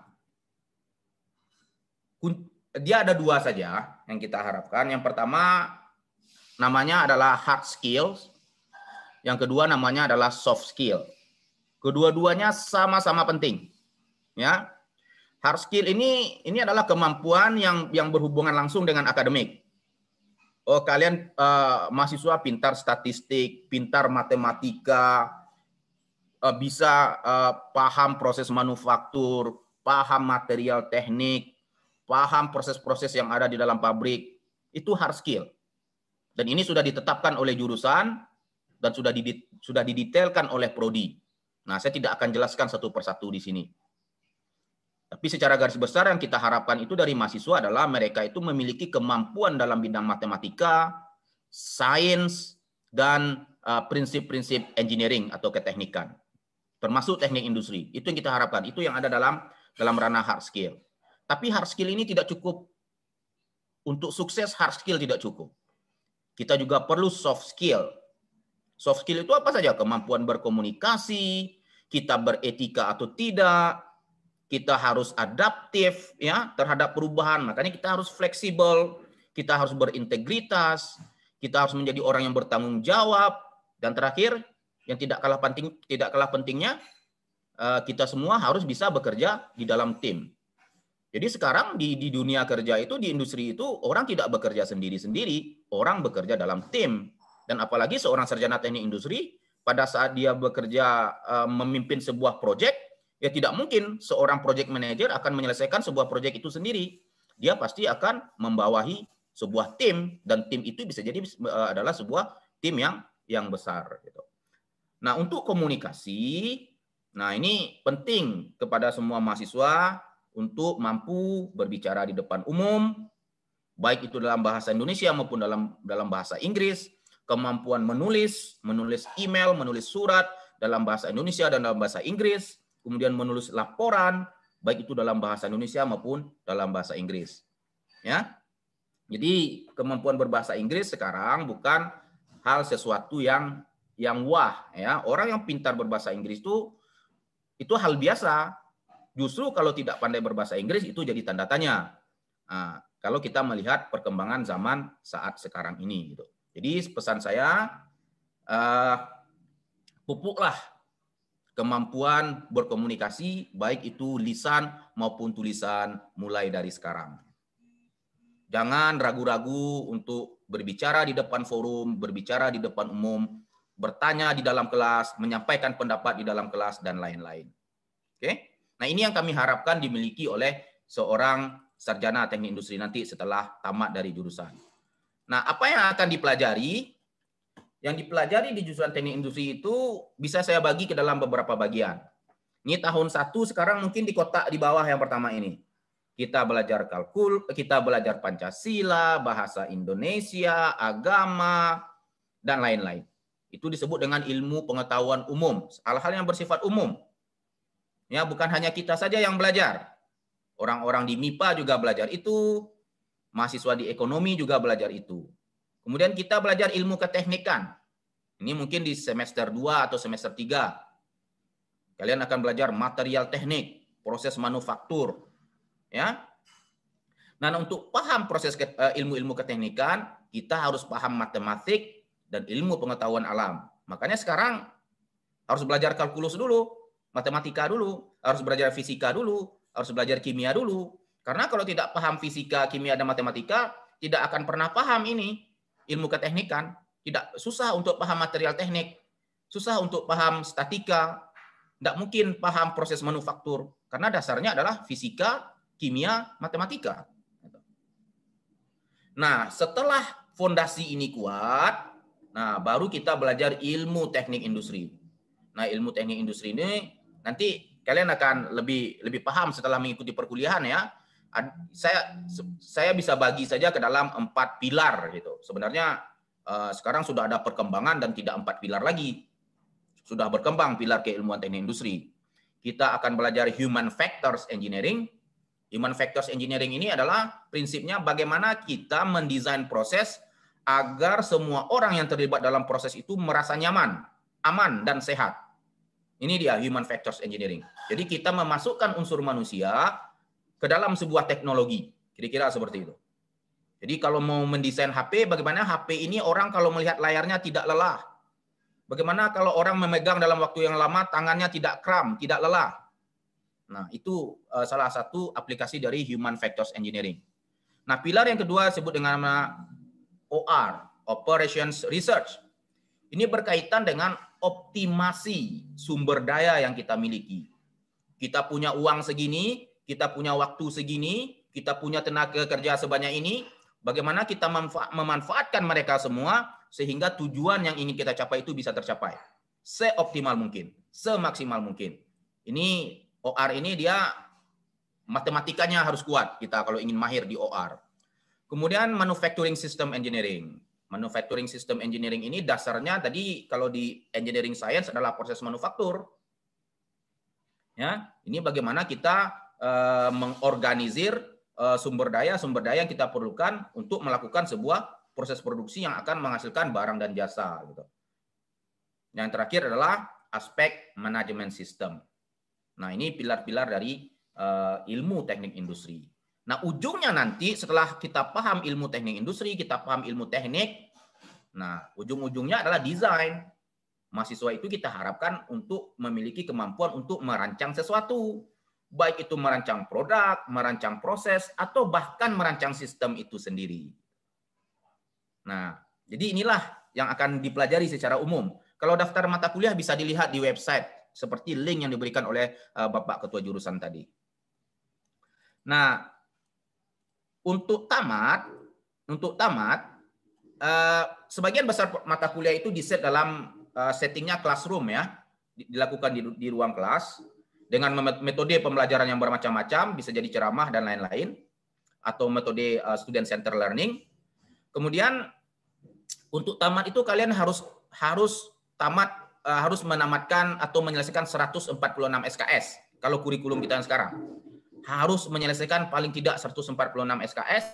Dia ada dua saja yang kita harapkan. Yang pertama namanya adalah hard skills. Yang kedua namanya adalah soft skill. Kedua-duanya sama-sama penting. Ya. Hard skill ini adalah kemampuan yang berhubungan langsung dengan akademik. Oh, kalian mahasiswa pintar statistik, pintar matematika, bisa paham proses manufaktur, paham material teknik, paham proses-proses yang ada di dalam pabrik, itu hard skill. Dan ini sudah ditetapkan oleh jurusan dan sudah didetailkan oleh prodi. Nah, saya tidak akan jelaskan satu persatu di sini. Tapi secara garis besar yang kita harapkan itu dari mahasiswa adalah mereka itu memiliki kemampuan dalam bidang matematika, sains, dan prinsip-prinsip engineering atau keteknikan. Termasuk teknik industri. Itu yang kita harapkan. Itu yang ada dalam ranah hard skill. Tapi hard skill ini tidak cukup. Untuk sukses hard skill tidak cukup. Kita juga perlu soft skill. Soft skill itu apa saja? Kemampuan berkomunikasi, kita beretika atau tidak, kita harus adaptif ya terhadap perubahan. Makanya kita harus fleksibel, kita harus berintegritas, kita harus menjadi orang yang bertanggung jawab, dan terakhir yang tidak kalah pentingnya kita semua harus bisa bekerja di dalam tim. Jadi sekarang di dunia kerja itu, di industri itu, orang tidak bekerja sendiri-sendiri, orang bekerja dalam tim. Dan apalagi seorang sarjana teknik industri, pada saat dia bekerja memimpin sebuah proyek, ya tidak mungkin seorang project manager akan menyelesaikan sebuah proyek itu sendiri. Dia pasti akan membawahi sebuah tim, dan tim itu bisa jadi adalah sebuah tim yang besar. Gitu. Nah, untuk komunikasi, nah ini penting kepada semua mahasiswa untuk mampu berbicara di depan umum, baik itu dalam bahasa Indonesia maupun dalam bahasa Inggris, kemampuan menulis email, menulis surat dalam bahasa Indonesia dan dalam bahasa Inggris, kemudian menulis laporan, baik itu dalam bahasa Indonesia maupun dalam bahasa Inggris. Ya, jadi kemampuan berbahasa Inggris sekarang bukan hal sesuatu yang yang wah, ya. Orang yang pintar berbahasa Inggris itu hal biasa. Justru kalau tidak pandai berbahasa Inggris itu jadi tanda tanya. Nah, kalau kita melihat perkembangan zaman saat sekarang ini, gitu. Jadi pesan saya, pupuklah kemampuan berkomunikasi, baik itu lisan maupun tulisan mulai dari sekarang. Jangan ragu-ragu untuk berbicara di depan forum, berbicara di depan umum, bertanya di dalam kelas, menyampaikan pendapat di dalam kelas, dan lain-lain. Oke? Nah, ini yang kami harapkan dimiliki oleh seorang sarjana teknik industri nanti setelah tamat dari jurusan. Nah, apa yang akan dipelajari? Yang dipelajari di jurusan teknik industri itu bisa saya bagi ke dalam beberapa bagian. Ini tahun 1 sekarang mungkin di kotak di bawah yang pertama ini. Kita belajar kita belajar Pancasila, bahasa Indonesia, agama, dan lain-lain. Itu disebut dengan ilmu pengetahuan umum, hal-hal yang bersifat umum. Ya, bukan hanya kita saja yang belajar. Orang-orang di MIPA juga belajar itu, mahasiswa di ekonomi juga belajar itu. Kemudian kita belajar ilmu keteknikan. Ini mungkin di semester 2 atau semester 3. Kalian akan belajar material teknik, proses manufaktur. Ya. Nah, untuk paham proses ilmu-ilmu keteknikan, kita harus paham matematik dan ilmu pengetahuan alam. Makanya sekarang harus belajar kalkulus dulu, matematika dulu, harus belajar fisika dulu, harus belajar kimia dulu. Karena kalau tidak paham fisika, kimia, dan matematika, tidak akan pernah paham ini. Ilmu keteknikan, susah untuk paham material teknik, susah untuk paham statika, tidak mungkin paham proses manufaktur, karena dasarnya adalah fisika, kimia, matematika. Nah, setelah fondasi ini kuat, nah baru kita belajar ilmu teknik industri. Nah, ilmu teknik industri ini nanti kalian akan lebih paham setelah mengikuti perkuliahan, ya. Saya bisa bagi saja ke dalam 4 pilar gitu. Sebenarnya sekarang sudah ada perkembangan dan tidak 4 pilar lagi. Sudah berkembang pilar keilmuan teknik industri. Kita akan belajar human factors engineering. Human factors engineering ini adalah prinsipnya bagaimana kita mendesain proses agar semua orang yang terlibat dalam proses itu merasa nyaman, aman, dan sehat. Ini dia human factors engineering. Jadi kita memasukkan unsur manusia ke dalam sebuah teknologi, kira-kira seperti itu. Jadi kalau mau mendesain HP, bagaimana HP ini orang kalau melihat layarnya tidak lelah? Bagaimana kalau orang memegang dalam waktu yang lama, tangannya tidak kram, tidak lelah? Nah, itu salah satu aplikasi dari Human Factors Engineering. Nah, pilar yang kedua disebut dengan OR, Operations Research. Ini berkaitan dengan optimasi sumber daya yang kita miliki. Kita punya uang segini, kita punya waktu segini, kita punya tenaga kerja sebanyak ini, bagaimana kita memanfaatkan mereka semua sehingga tujuan yang ingin kita capai itu bisa tercapai seoptimal mungkin, semaksimal mungkin. Ini OR ini dia matematikanya harus kuat kita kalau ingin mahir di OR. Kemudian manufacturing system engineering. Manufacturing system engineering ini dasarnya tadi kalau di engineering science adalah proses manufaktur. Ya, ini bagaimana kita mengorganisir sumber daya yang kita perlukan untuk melakukan sebuah proses produksi yang akan menghasilkan barang dan jasa. Gitu. Yang terakhir adalah aspek manajemen sistem. Nah, ini pilar-pilar dari ilmu teknik industri. Nah, ujungnya nanti setelah kita paham ilmu teknik industri, kita paham ilmu teknik, nah ujung-ujungnya adalah desain. Mahasiswa itu kita harapkan untuk memiliki kemampuan untuk merancang sesuatu. Baik itu merancang produk, merancang proses, atau bahkan merancang sistem itu sendiri. Nah, jadi inilah yang akan dipelajari secara umum. Kalau daftar mata kuliah bisa dilihat di website, seperti link yang diberikan oleh Bapak Ketua Jurusan tadi. Nah, untuk tamat, sebagian besar mata kuliah itu di-set dalam settingnya classroom, ya, dilakukan di ruang kelas. Dengan metode pembelajaran yang bermacam-macam, bisa jadi ceramah dan lain-lain, atau metode student center learning. Kemudian untuk tamat itu kalian harus menamatkan atau menyelesaikan 146 SKS. Kalau kurikulum kita yang sekarang harus menyelesaikan paling tidak 146 SKS,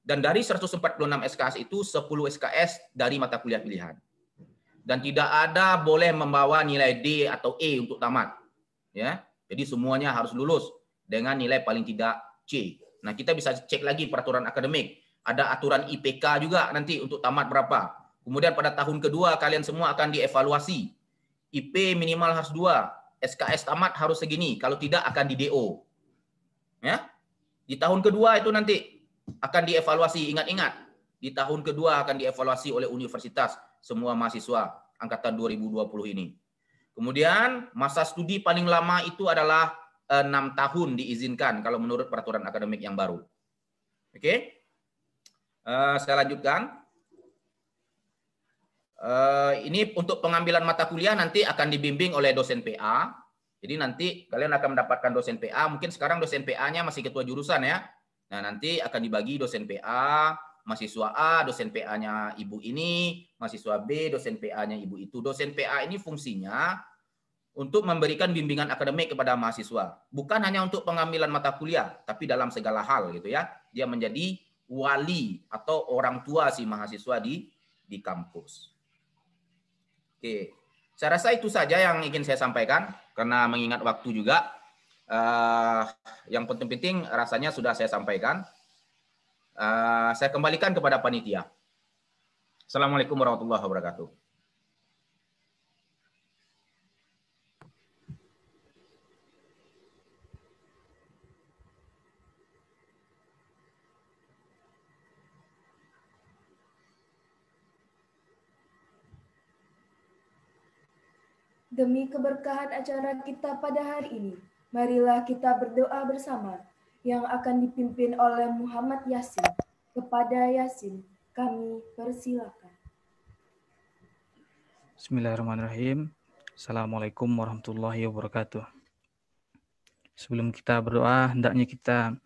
dan dari 146 SKS itu 10 SKS dari mata kuliah pilihan. dan tidak ada boleh membawa nilai D atau E untuk tamat. Ya, jadi semuanya harus lulus dengan nilai paling tidak C. Nah, kita bisa cek lagi peraturan akademik. Ada aturan IPK juga nanti untuk tamat berapa. Kemudian pada tahun kedua kalian semua akan dievaluasi. IP minimal harus 2, SKS tamat harus segini. Kalau tidak akan di DO. Ya, di tahun kedua itu nanti akan dievaluasi. Ingat-ingat, di tahun kedua akan dievaluasi oleh universitas semua mahasiswa angkatan 2020 ini. Kemudian masa studi paling lama itu adalah 6 tahun diizinkan kalau menurut peraturan akademik yang baru. Oke, saya lanjutkan. Ini untuk pengambilan mata kuliah nanti akan dibimbing oleh dosen PA. Jadi nanti kalian akan mendapatkan dosen PA. Mungkin sekarang dosen PA-nya masih ketua jurusan ya. Nah, nanti akan dibagi dosen PA, mahasiswa A, dosen PA-nya ibu ini, mahasiswa B, dosen PA-nya ibu itu. Dosen PA ini fungsinya untuk memberikan bimbingan akademik kepada mahasiswa. Bukan hanya untuk pengambilan mata kuliah, tapi dalam segala hal gitu ya. Dia menjadi wali atau orang tua si mahasiswa di kampus. Oke, saya rasa itu saja yang ingin saya sampaikan karena mengingat waktu juga. Yang penting-penting rasanya sudah saya sampaikan. Saya kembalikan kepada panitia. Assalamualaikum warahmatullahi wabarakatuh. Demi keberkahan acara kita pada hari ini, marilah kita berdoa bersama yang akan dipimpin oleh Muhammad Yasin. Kepada Yasin, kami persilakan. Bismillahirrahmanirrahim. Assalamualaikum warahmatullahi wabarakatuh. Sebelum kita berdoa, hendaknya kita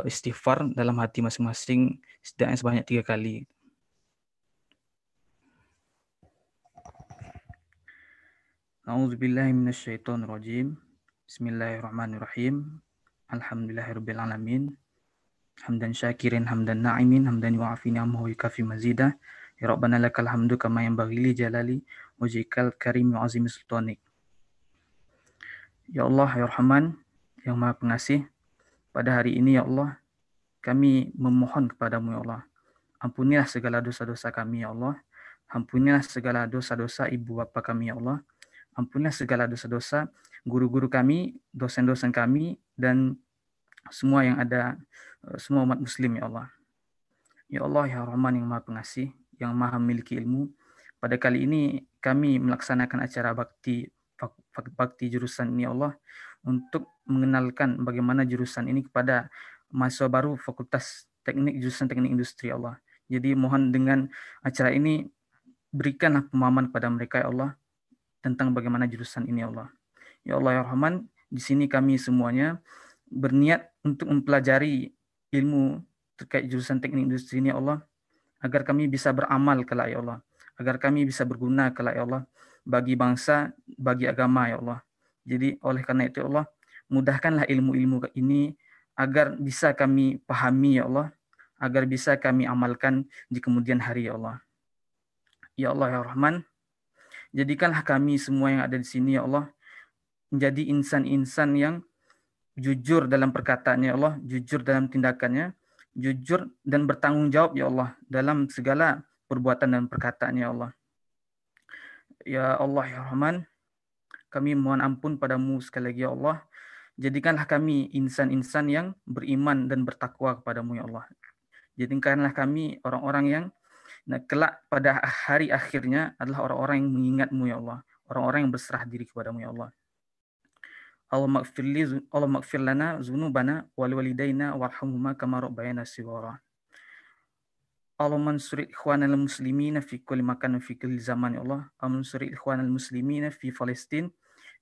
istighfar dalam hati masing-masing setidaknya sebanyak 3 kali. A'udzubillahi minasyaitonirrajim. Bismillahirrahmanirrahim. Alhamdulillahirabbil alamin. Hamdan syakirin, hamdan na'imin, hamdan yu'afi ni'amahu yukafi mazidah. Ya Rabbana lakal hamdu kama yanbaghi li jalali wajhikal karim wa azimi sultanik. Ya Allah, ya Rahman, yang Maha Pengasih, pada hari ini ya Allah, kami memohon kepadamu ya Allah. Ampunilah segala dosa-dosa kami ya Allah. Ampunilah segala dosa-dosa ibu bapa kami ya Allah. Ampunilah segala dosa-dosa guru-guru kami, dosen-dosen kami, dan semua yang ada, semua umat muslim ya Allah. Ya Allah, ya Rahman yang Maha Pengasih, yang Maha memiliki ilmu. Pada kali ini kami melaksanakan acara bakti jurusan ini ya Allah, untuk mengenalkan bagaimana jurusan ini kepada mahasiswa baru Fakultas Teknik jurusan Teknik Industri ya Allah. Jadi mohon dengan acara ini berikanlah pemahaman kepada mereka ya Allah tentang bagaimana jurusan ini ya Allah. Ya Allah ya Rahman, di sini kami semuanya berniat untuk mempelajari ilmu terkait jurusan Teknik Industri ini ya Allah, agar kami bisa beramal kelak ya Allah, agar kami bisa berguna kelak ya Allah bagi bangsa, bagi agama ya Allah. Jadi oleh karena itu ya Allah, mudahkanlah ilmu-ilmu ini agar bisa kami pahami ya Allah, agar bisa kami amalkan di kemudian hari ya Allah. Ya Allah ya Rahman, jadikanlah kami semua yang ada di sini ya Allah menjadi insan-insan yang jujur dalam perkataannya ya Allah, jujur dalam tindakannya, jujur dan bertanggung jawab ya Allah dalam segala perbuatan dan perkataannya ya Allah. Ya Allah ya Rahman, kami mohon ampun padamu sekali lagi ya Allah. Jadikanlah kami insan-insan yang beriman dan bertakwa kepadamu ya Allah. Jadikanlah kami orang-orang yang kelak pada hari akhirnya adalah orang-orang yang mengingatmu ya Allah, orang-orang yang berserah diri kepadamu ya Allah. Allahumma ighfir lana dzunubana wal walidayna warhamhuma kama rabbayana shighara. Allahumma ansur ikhwanal muslimina fi kulli makan fi kulli zaman ya Allah. Allahumma ansur ikhwanal muslimina fi Palestin,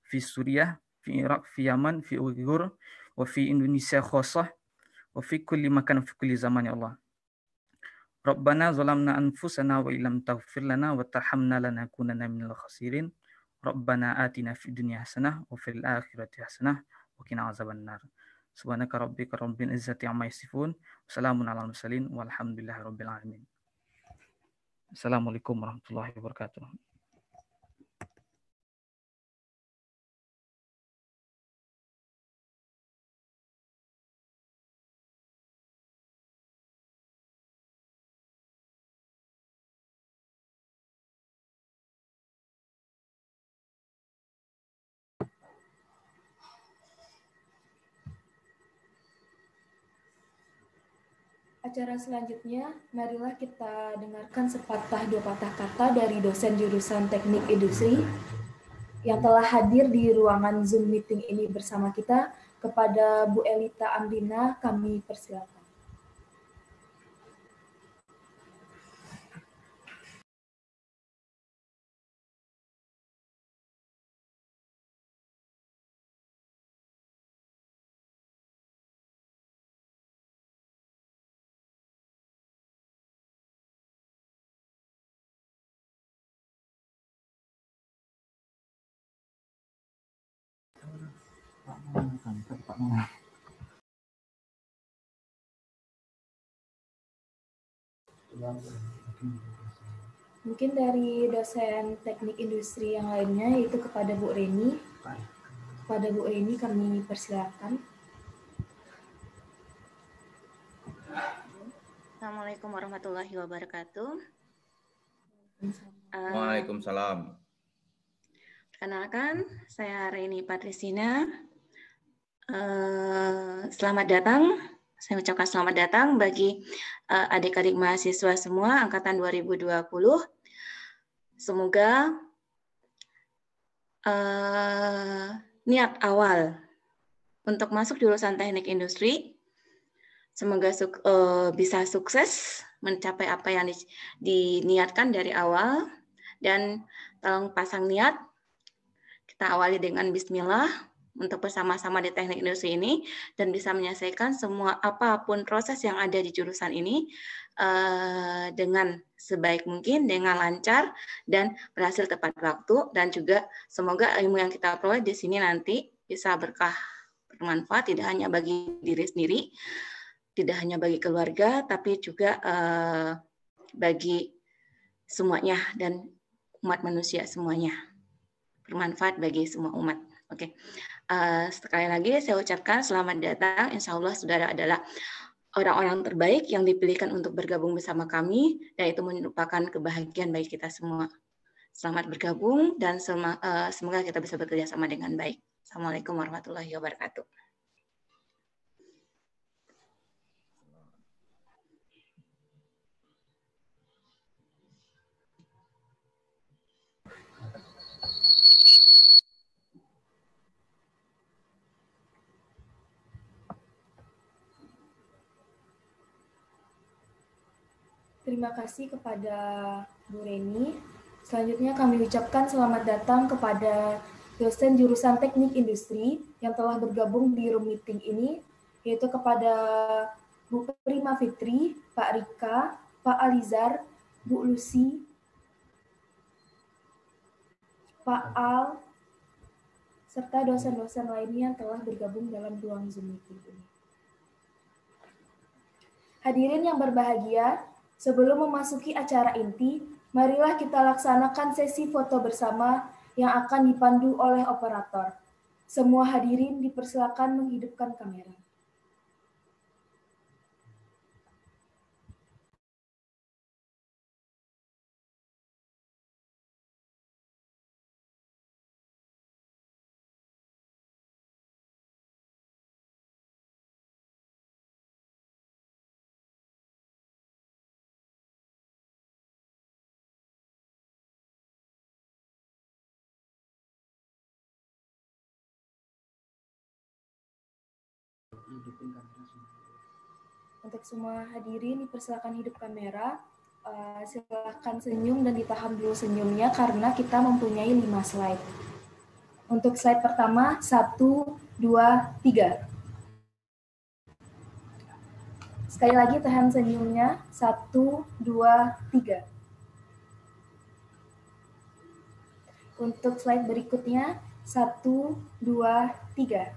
fi Suriah, fi Irak, fi Yaman, fi Uyghur, wa fi Indonesia khususah, wa fi kulli makan fi kulli zaman ya Allah. Rabbana zalamna anfusana wa illam taghfir lana wa tarhamna lanakunanna minal khasirin. Rabbana atina fid dunya hasanah wa fil akhirati hasanah wa qina azabannar. Subhanaka rabbika rabbil izzati amma yasifun. Wassalamun alal mursalin walhamdulillahi rabbil alamin. Assalamualaikum warahmatullahi wabarakatuh. Acara selanjutnya, marilah kita dengarkan sepatah dua patah kata dari dosen jurusan Teknik Industri yang telah hadir di ruangan Zoom meeting ini bersama kita. Kepada Bu Elita Amrina, kami persilakan. Mungkin dari dosen teknik industri yang lainnya, yaitu kepada Bu Reni. Kepada Bu Reni kami persilakan. Assalamualaikum warahmatullahi wabarakatuh. Waalaikumsalam. Perkenalkan, saya Reni Patrisina. Selamat datang. Saya ucapkan selamat datang bagi adik-adik mahasiswa semua angkatan 2020. Semoga niat awal untuk masuk jurusan teknik industri, semoga bisa sukses mencapai apa yang diniatkan dari awal. Dan tolong pasang niat, kita awali dengan bismillah untuk bersama-sama di teknik industri ini dan bisa menyelesaikan semua apapun proses yang ada di jurusan ini dengan sebaik mungkin, dengan lancar dan berhasil tepat waktu, dan juga semoga ilmu yang kita peroleh di sini nanti bisa berkah, bermanfaat tidak hanya bagi diri sendiri, tidak hanya bagi keluarga, tapi juga bagi semuanya dan umat manusia semuanya, bermanfaat bagi semua umat. Oke. Sekali lagi saya ucapkan selamat datang. Insya Allah saudara adalah orang-orang terbaik yang dipilihkan untuk bergabung bersama kami, dan itu merupakan kebahagiaan bagi kita semua. Selamat bergabung dan semoga kita bisa bekerja sama dengan baik. Assalamualaikum warahmatullahi wabarakatuh. Terima kasih kepada Bu Reni. Selanjutnya kami ucapkan selamat datang kepada dosen jurusan Teknik Industri yang telah bergabung di room meeting ini, yaitu kepada Bu Prima Fitri, Pak Rika, Pak Alizar, Bu Lucy, Pak Al, serta dosen-dosen lainnya yang telah bergabung dalam ruang Zoom meeting ini. Hadirin yang berbahagia, sebelum memasuki acara inti, marilah kita laksanakan sesi foto bersama yang akan dipandu oleh operator. Semua hadirin dipersilakan menghidupkan kamera. Untuk semua hadirin dipersilakan hidup kamera. Silakan senyum dan ditahan dulu senyumnya karena kita mempunyai 5 slide. Untuk slide pertama, 1, 2, 3. Sekali lagi tahan senyumnya, 1, 2, 3. Untuk slide berikutnya, 1, 2, 3.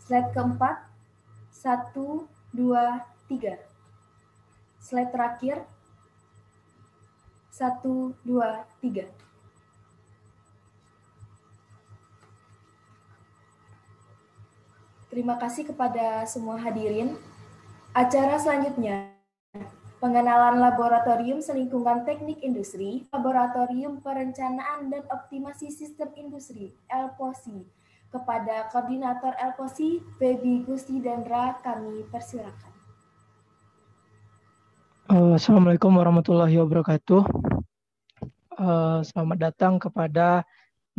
Slide keempat, 1, 2, 3. Slide terakhir, 1, 2, 3. Terima kasih kepada semua hadirin. Acara selanjutnya, pengenalan Laboratorium Selingkungan Teknik Industri, Laboratorium Perencanaan dan Optimasi Sistem Industri, LPOSI. Kepada Koordinator LPOSI, Febi Gusti Dendra, kami persilakan. Assalamualaikum warahmatullahi wabarakatuh. Selamat datang kepada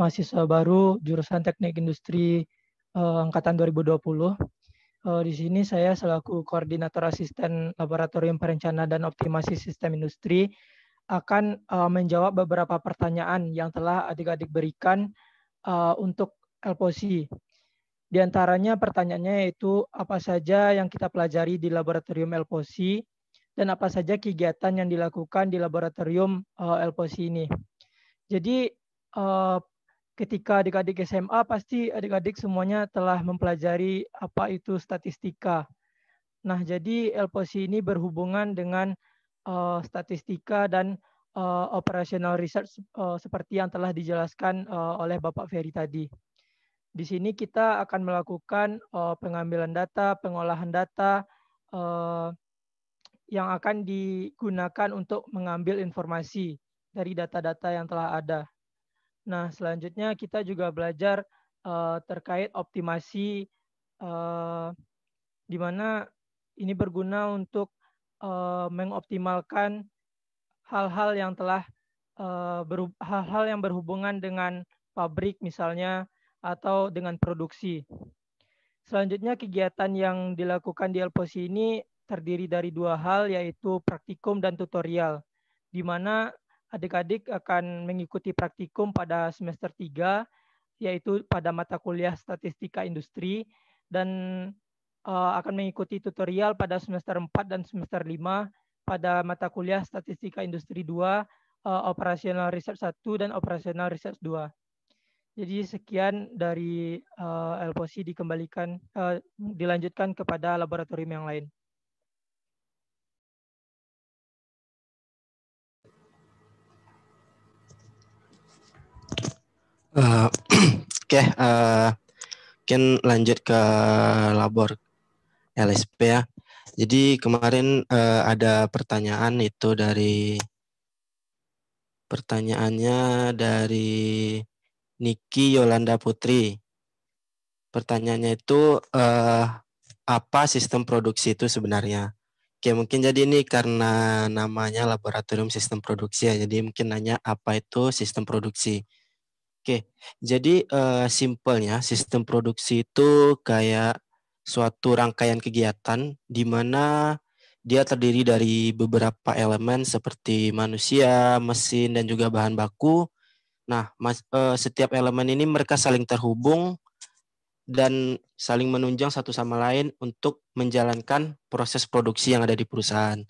mahasiswa baru jurusan Teknik Industri angkatan 2020. Di sini saya selaku koordinator asisten Laboratorium Perencanaan dan Optimasi Sistem Industri akan menjawab beberapa pertanyaan yang telah adik-adik berikan untuk LPOSI. Di antaranya pertanyaannya yaitu apa saja yang kita pelajari di Laboratorium LPOSI dan apa saja kegiatan yang dilakukan di Laboratorium LPOSI ini. Jadi ketika adik-adik SMA pasti adik-adik semuanya telah mempelajari apa itu statistika. Nah, jadi LPOSI ini berhubungan dengan statistika dan operational research seperti yang telah dijelaskan oleh Bapak Ferry tadi. Di sini kita akan melakukan pengambilan data, pengolahan data yang akan digunakan untuk mengambil informasi dari data-data yang telah ada. Nah, selanjutnya kita juga belajar terkait optimasi, di mana ini berguna untuk mengoptimalkan hal-hal yang telah hal-hal yang berhubungan dengan pabrik misalnya atau dengan produksi. Selanjutnya kegiatan yang dilakukan di LPOSI ini terdiri dari dua hal, yaitu praktikum dan tutorial, di mana adik-adik akan mengikuti praktikum pada semester 3, yaitu pada mata kuliah Statistika Industri, dan akan mengikuti tutorial pada semester 4 dan semester 5 pada mata kuliah Statistika Industri 2, Operational Research 1 dan Operational Research 2. Jadi sekian dari LPOSI dikembalikan, dilanjutkan kepada laboratorium yang lain. Oke, mungkin lanjut ke labor LSP ya. Jadi kemarin ada pertanyaan itu pertanyaannya dari Niki Yolanda Putri. Pertanyaannya itu apa sistem produksi itu sebenarnya? Oke, mungkin jadi ini karena namanya laboratorium sistem produksi ya. Jadi mungkin nanya apa itu sistem produksi. Oke, jadi simpelnya sistem produksi itu kayak suatu rangkaian kegiatan di mana dia terdiri dari beberapa elemen seperti manusia, mesin, dan juga bahan baku. Nah, setiap elemen ini mereka saling terhubung dan saling menunjang satu sama lain untuk menjalankan proses produksi yang ada di perusahaan.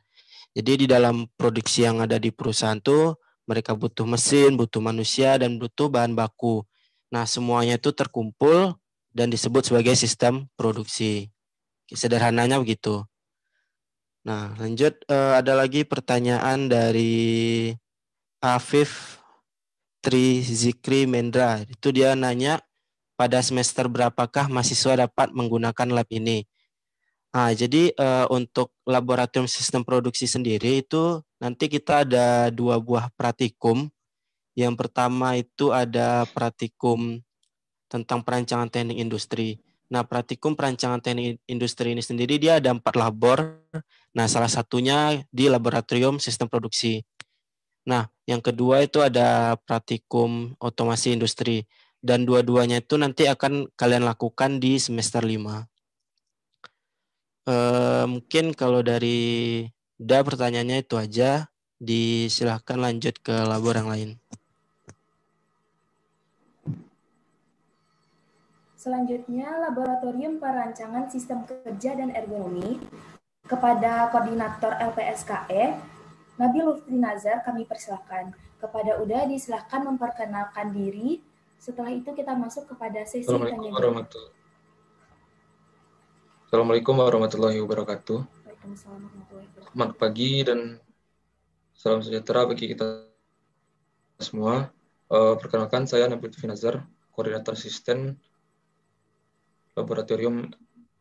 Jadi di dalam produksi yang ada di perusahaan tuh mereka butuh mesin, butuh manusia, dan butuh bahan baku. Nah, semuanya itu terkumpul dan disebut sebagai sistem produksi. Sederhananya begitu. Nah, lanjut ada lagi pertanyaan dari Afif Trizikri Mendra. Itu dia nanya, pada semester berapakah mahasiswa dapat menggunakan lab ini? Nah, jadi untuk laboratorium sistem produksi sendiri itu nanti kita ada 2 buah praktikum. Yang pertama itu ada praktikum tentang perancangan teknik industri. Nah, praktikum perancangan teknik industri ini sendiri dia ada 4 labor. Nah, salah satunya di laboratorium sistem produksi. Nah, yang kedua itu ada praktikum otomasi industri. Dan dua-duanya itu nanti akan kalian lakukan di semester 5. Mungkin kalau dari pertanyaannya itu aja. Disilahkan lanjut ke labor yang lain. Selanjutnya, Laboratorium Perancangan Sistem Kerja dan Ergonomi. Kepada Koordinator LPSKE, Nabil Lutfi Nazar, kami persilakan. Kepada Uda, disilahkan memperkenalkan diri. Setelah itu kita masuk kepada sesi tanya jawab. Assalamualaikum warahmatullahi wabarakatuh. Selamat pagi dan salam sejahtera bagi kita semua. Perkenalkan, saya Nabil Lutfi Nazar, Koordinator Asisten Laboratorium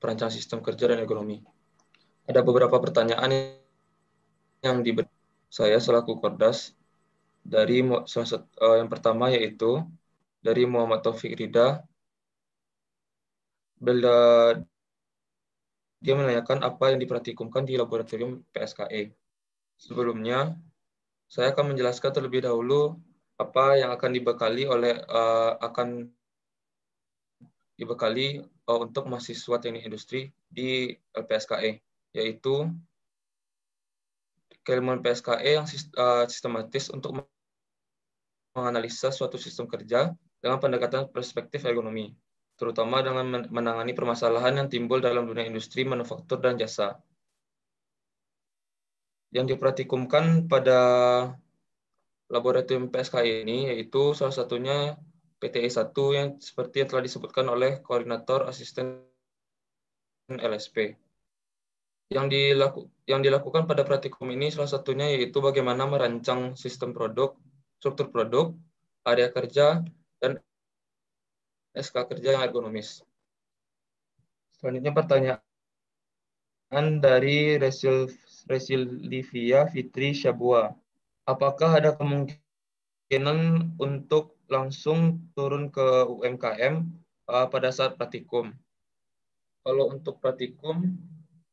Perancangan Sistem Kerja dan Ergonomi. Ada beberapa pertanyaan yang diberi saya selaku Kordas. Dari yang pertama yaitu dari Muhammad Taufik Rida. Dia menanyakan apa yang dipraktikumkan di laboratorium PSKE. Sebelumnya, saya akan menjelaskan terlebih dahulu apa yang akan dibekali untuk mahasiswa teknik industri di LPSKE, yaitu keilmuan PSKE yang sistematis untuk menganalisa suatu sistem kerja dengan pendekatan perspektif ergonomi, terutama dengan menangani permasalahan yang timbul dalam dunia industri, manufaktur, dan jasa. Yang dipraktikumkan pada laboratorium PSKE ini yaitu salah satunya PTE 1 yang seperti yang telah disebutkan oleh koordinator asisten LSP. Yang dilakukan pada praktikum ini salah satunya yaitu bagaimana merancang sistem produk, struktur produk, area kerja, dan SK kerja yang ergonomis. Selanjutnya pertanyaan dari Resilivia Fitri Syabua. Apakah ada kemungkinan untuk langsung turun ke UMKM pada saat praktikum? Kalau untuk praktikum,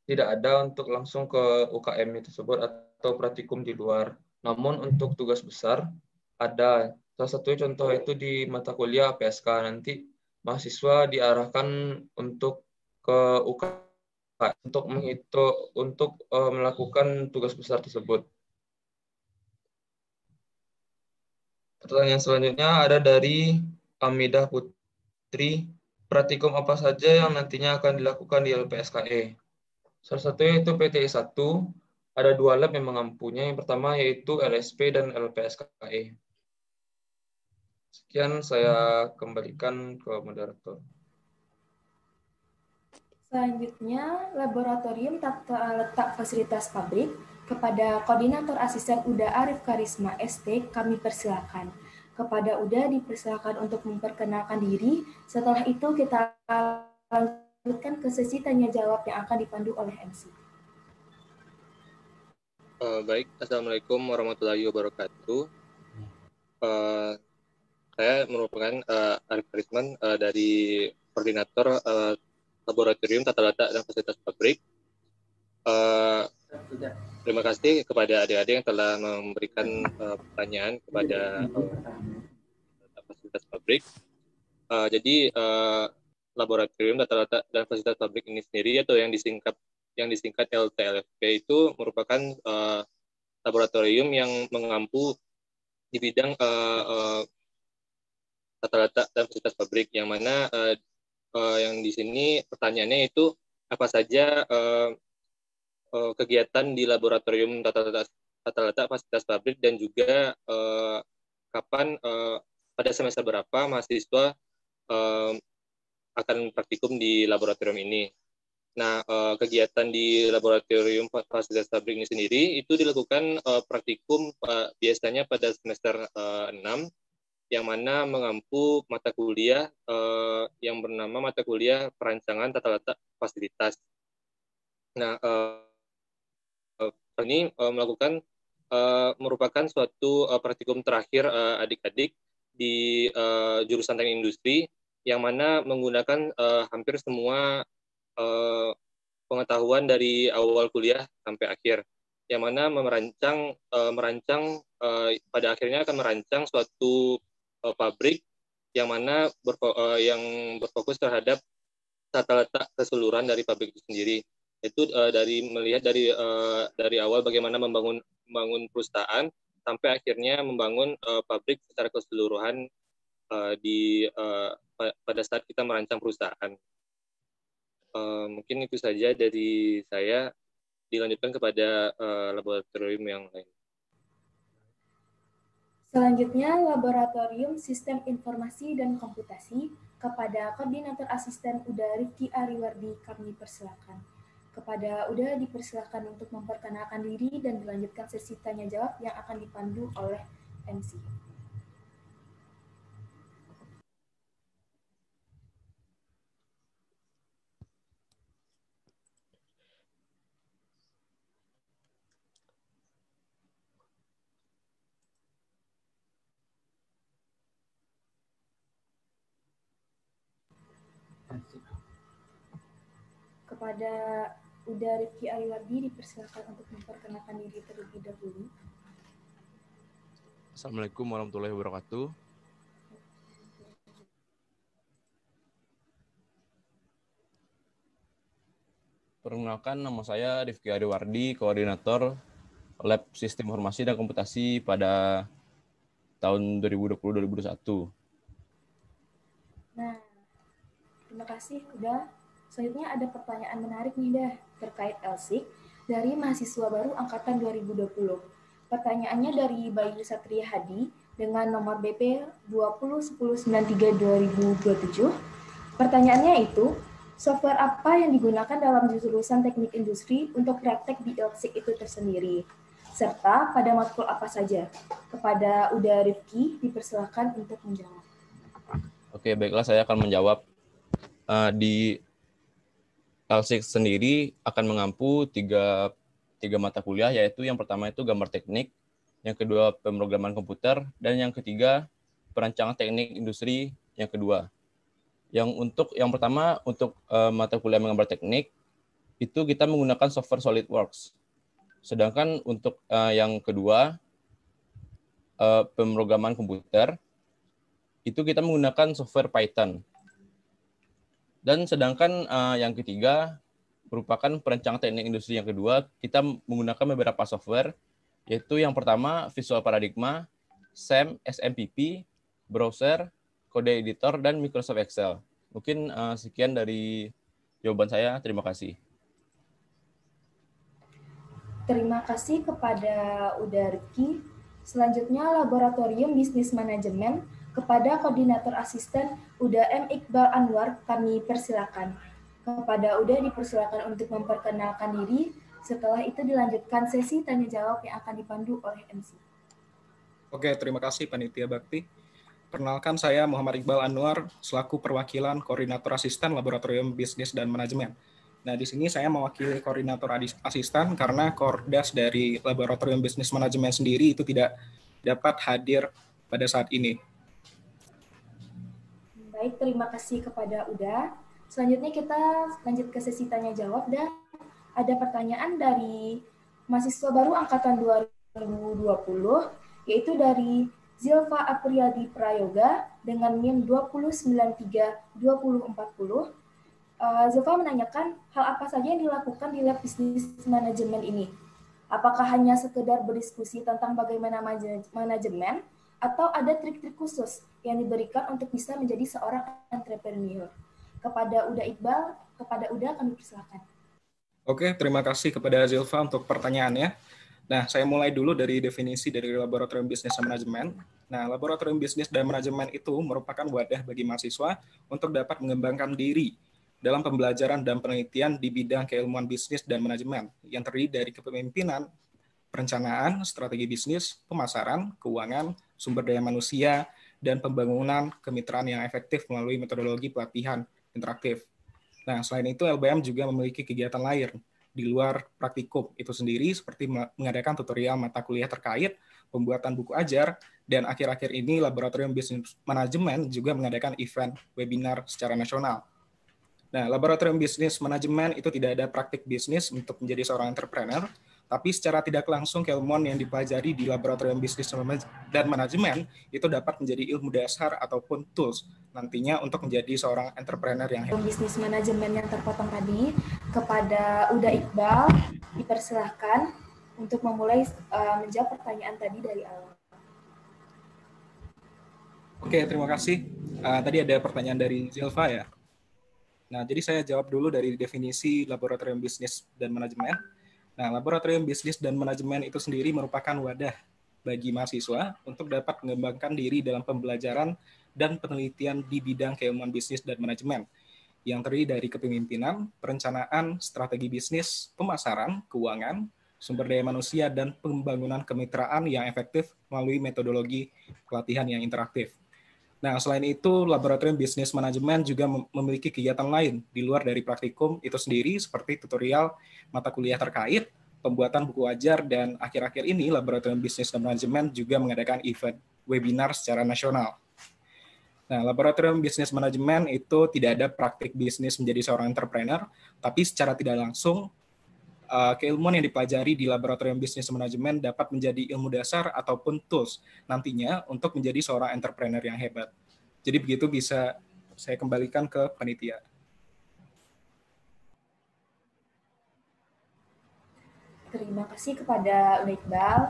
tidak ada untuk langsung ke UKM tersebut atau praktikum di luar. Namun untuk tugas besar, ada. Salah satu contoh itu di mata kuliah PSK. Nanti mahasiswa diarahkan untuk ke UKM untuk melakukan tugas besar tersebut. Pertanyaan selanjutnya ada dari Amidah Putri. Praktikum apa saja yang nantinya akan dilakukan di LPSKE? Salah satunya itu PTE 1. Ada 2 lab yang mengampunya. Yang pertama yaitu LSP dan LPSKE. Sekian saya kembalikan ke moderator. Selanjutnya, Laboratorium Tata Letak Fasilitas Pabrik. Kepada Koordinator Asisten UDA Arif Karisma ST, kami persilakan. Kepada UDA dipersilakan untuk memperkenalkan diri. Setelah itu kita lanjutkan ke sesi tanya jawab yang akan dipandu oleh MC. Baik, Assalamualaikum warahmatullahi wabarakatuh. Saya merupakan Arif Karisman dari Koordinator Laboratorium Tata Letak dan Fasilitas Pabrik. Terima kasih kepada adik-adik yang telah memberikan pertanyaan kepada Fasilitas Pabrik. Jadi Laboratorium Tata Letak dan Fasilitas Pabrik ini sendiri atau yang disingkat LTLFP itu merupakan laboratorium yang mengampu di bidang tata letak dan fasilitas pabrik, yang mana yang di sini pertanyaannya itu apa saja kegiatan di laboratorium tata letak fasilitas pabrik, dan juga kapan pada semester berapa mahasiswa akan praktikum di laboratorium ini. Nah, kegiatan di laboratorium fasilitas pabrik ini sendiri itu dilakukan praktikum biasanya pada semester 6, yang mana mengampu mata kuliah yang bernama mata kuliah perancangan tata letak fasilitas. Nah, ini merupakan suatu praktikum terakhir adik-adik di jurusan teknik industri, yang mana menggunakan hampir semua pengetahuan dari awal kuliah sampai akhir, yang mana merancang pada akhirnya akan merancang suatu pabrik yang mana yang berfokus terhadap tata letak keseluruhan dari pabrik itu sendiri. Itu melihat dari awal bagaimana membangun perusahaan sampai akhirnya membangun pabrik secara keseluruhan pada saat kita merancang perusahaan. Mungkin itu saja dari saya. Dilanjutkan kepada laboratorium yang lain. Selanjutnya, Laboratorium Sistem Informasi dan Komputasi. Kepada Koordinator Asisten UDA Rifki Ariwardi kami persilakan. Kepada UDA dipersilakan untuk memperkenalkan diri dan dilanjutkan sesi tanya jawab yang akan dipandu oleh MC. Kepada Uda Rifki Ariwardi dipersilakan untuk memperkenalkan diri terlebih dahulu. Assalamualaikum warahmatullahi wabarakatuh. Perkenalkan, nama saya Rifki Ariwardi, koordinator Lab Sistem Informasi dan Komputasi pada tahun 2020-2021. Nah, terima kasih Uda. Selanjutnya ada pertanyaan menarik nih dah terkait LSIK dari mahasiswa baru angkatan 2020. Pertanyaannya dari Bayu Satria Hadi dengan nomor BP 201093-2027. Pertanyaannya itu, software apa yang digunakan dalam jurusan teknik industri untuk praktek di LSIK itu tersendiri? Serta pada matkul apa saja? Kepada Uda Rifki, dipersilakan untuk menjawab. Oke, baiklah, saya akan menjawab. Di LSIK sendiri akan mengampu tiga mata kuliah, yaitu yang pertama itu gambar teknik, yang kedua pemrograman komputer, dan yang ketiga perancangan teknik industri yang kedua. Yang pertama untuk mata kuliah menggambar teknik itu kita menggunakan software SolidWorks. Sedangkan untuk yang kedua pemrograman komputer itu kita menggunakan software Python. Dan sedangkan yang ketiga merupakan perancangan teknik industri yang kedua, kita menggunakan beberapa software, yaitu yang pertama Visual Paradigma, SAM, SMPP, Browser, Code Editor, dan Microsoft Excel. Mungkin sekian dari jawaban saya. Terima kasih. Terima kasih kepada Uda Rifki. Selanjutnya Laboratorium Bisnis Manajemen kepada Koordinator Asisten Uda M. Iqbal Anwar, kami persilakan. Kepada Uda dipersilakan untuk memperkenalkan diri. Setelah itu dilanjutkan sesi tanya jawab yang akan dipandu oleh MC. Oke, terima kasih Panitia Bakti. Perkenalkan, saya Muhammad Iqbal Anwar selaku perwakilan Koordinator Asisten Laboratorium Bisnis dan Manajemen. Nah, di sini saya mewakili Koordinator Asisten karena Kordas dari Laboratorium Bisnis Manajemen sendiri itu tidak dapat hadir pada saat ini. Baik, terima kasih kepada Uda. Selanjutnya kita lanjut ke sesi tanya jawab dan ada pertanyaan dari mahasiswa baru angkatan 2020, yaitu dari Zilva Apriyadi Prayoga dengan NIM 2093-2040. Zilva menanyakan hal apa saja yang dilakukan di lab bisnis manajemen ini. Apakah hanya sekedar berdiskusi tentang bagaimana manajemen atau ada trik-trik khusus yang diberikan untuk bisa menjadi seorang entrepreneur? Kepada Uda Iqbal, kepada Uda kami persilakan. Oke, terima kasih kepada Zilva untuk pertanyaannya. Nah, saya mulai dulu dari definisi dari Laboratorium Bisnis dan Manajemen. Nah, Laboratorium Bisnis dan Manajemen itu merupakan wadah bagi mahasiswa untuk dapat mengembangkan diri dalam pembelajaran dan penelitian di bidang keilmuan bisnis dan manajemen yang terdiri dari kepemimpinan, perencanaan, strategi bisnis, pemasaran, keuangan, sumber daya manusia, dan pembangunan kemitraan yang efektif melalui metodologi pelatihan interaktif. Nah, selain itu LBM juga memiliki kegiatan lain di luar praktikum itu sendiri seperti mengadakan tutorial mata kuliah terkait pembuatan buku ajar, dan akhir-akhir ini Laboratorium Bisnis Manajemen juga mengadakan event webinar secara nasional. Nah, Laboratorium Bisnis Manajemen itu tidak ada praktik bisnis untuk menjadi seorang entrepreneur, tapi secara tidak langsung keilmuan yang dipelajari di Laboratorium Bisnis dan Manajemen itu dapat menjadi ilmu dasar ataupun tools nantinya untuk menjadi seorang entrepreneur yang hebat. Bisnis manajemen yang terpotong tadi, kepada Uda Iqbal dipersilahkan untuk memulai menjawab pertanyaan tadi dari awal. Oke, terima kasih. Tadi ada pertanyaan dari Zilva ya. Nah, jadi saya jawab dulu dari definisi Laboratorium Bisnis dan Manajemen. Nah, Laboratorium Bisnis dan Manajemen itu sendiri merupakan wadah bagi mahasiswa untuk dapat mengembangkan diri dalam pembelajaran dan penelitian di bidang keilmuan bisnis dan manajemen yang terdiri dari kepemimpinan, perencanaan, strategi bisnis, pemasaran, keuangan, sumber daya manusia, dan pembangunan kemitraan yang efektif melalui metodologi pelatihan yang interaktif. Nah, selain itu, Laboratorium Bisnis Manajemen juga memiliki kegiatan lain di luar dari praktikum itu sendiri seperti tutorial mata kuliah terkait, pembuatan buku ajar, dan akhir-akhir ini Laboratorium Bisnis dan Manajemen juga mengadakan event webinar secara nasional. Nah, Laboratorium Bisnis Manajemen itu tidak ada praktik bisnis menjadi seorang entrepreneur, tapi secara tidak langsung keilmuan yang dipelajari di Laboratorium Bisnis Manajemen dapat menjadi ilmu dasar ataupun tools nantinya untuk menjadi seorang entrepreneur yang hebat. Jadi begitu bisa saya kembalikan ke panitia. Terima kasih kepada Unda Iqbal.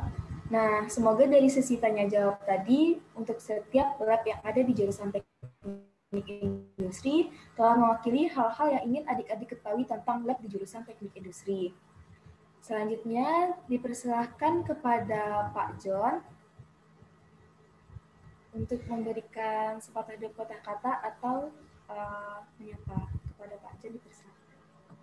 Nah, semoga dari sesi tanya jawab tadi untuk setiap lab yang ada di jurusan teknik industri telah mewakili hal-hal yang ingin adik-adik ketahui tentang lab di jurusan teknik industri. Selanjutnya dipersilahkan kepada Pak John untuk memberikan sepatah dua patah kata atau menyapa. Kepada Pak John dipersilahkan.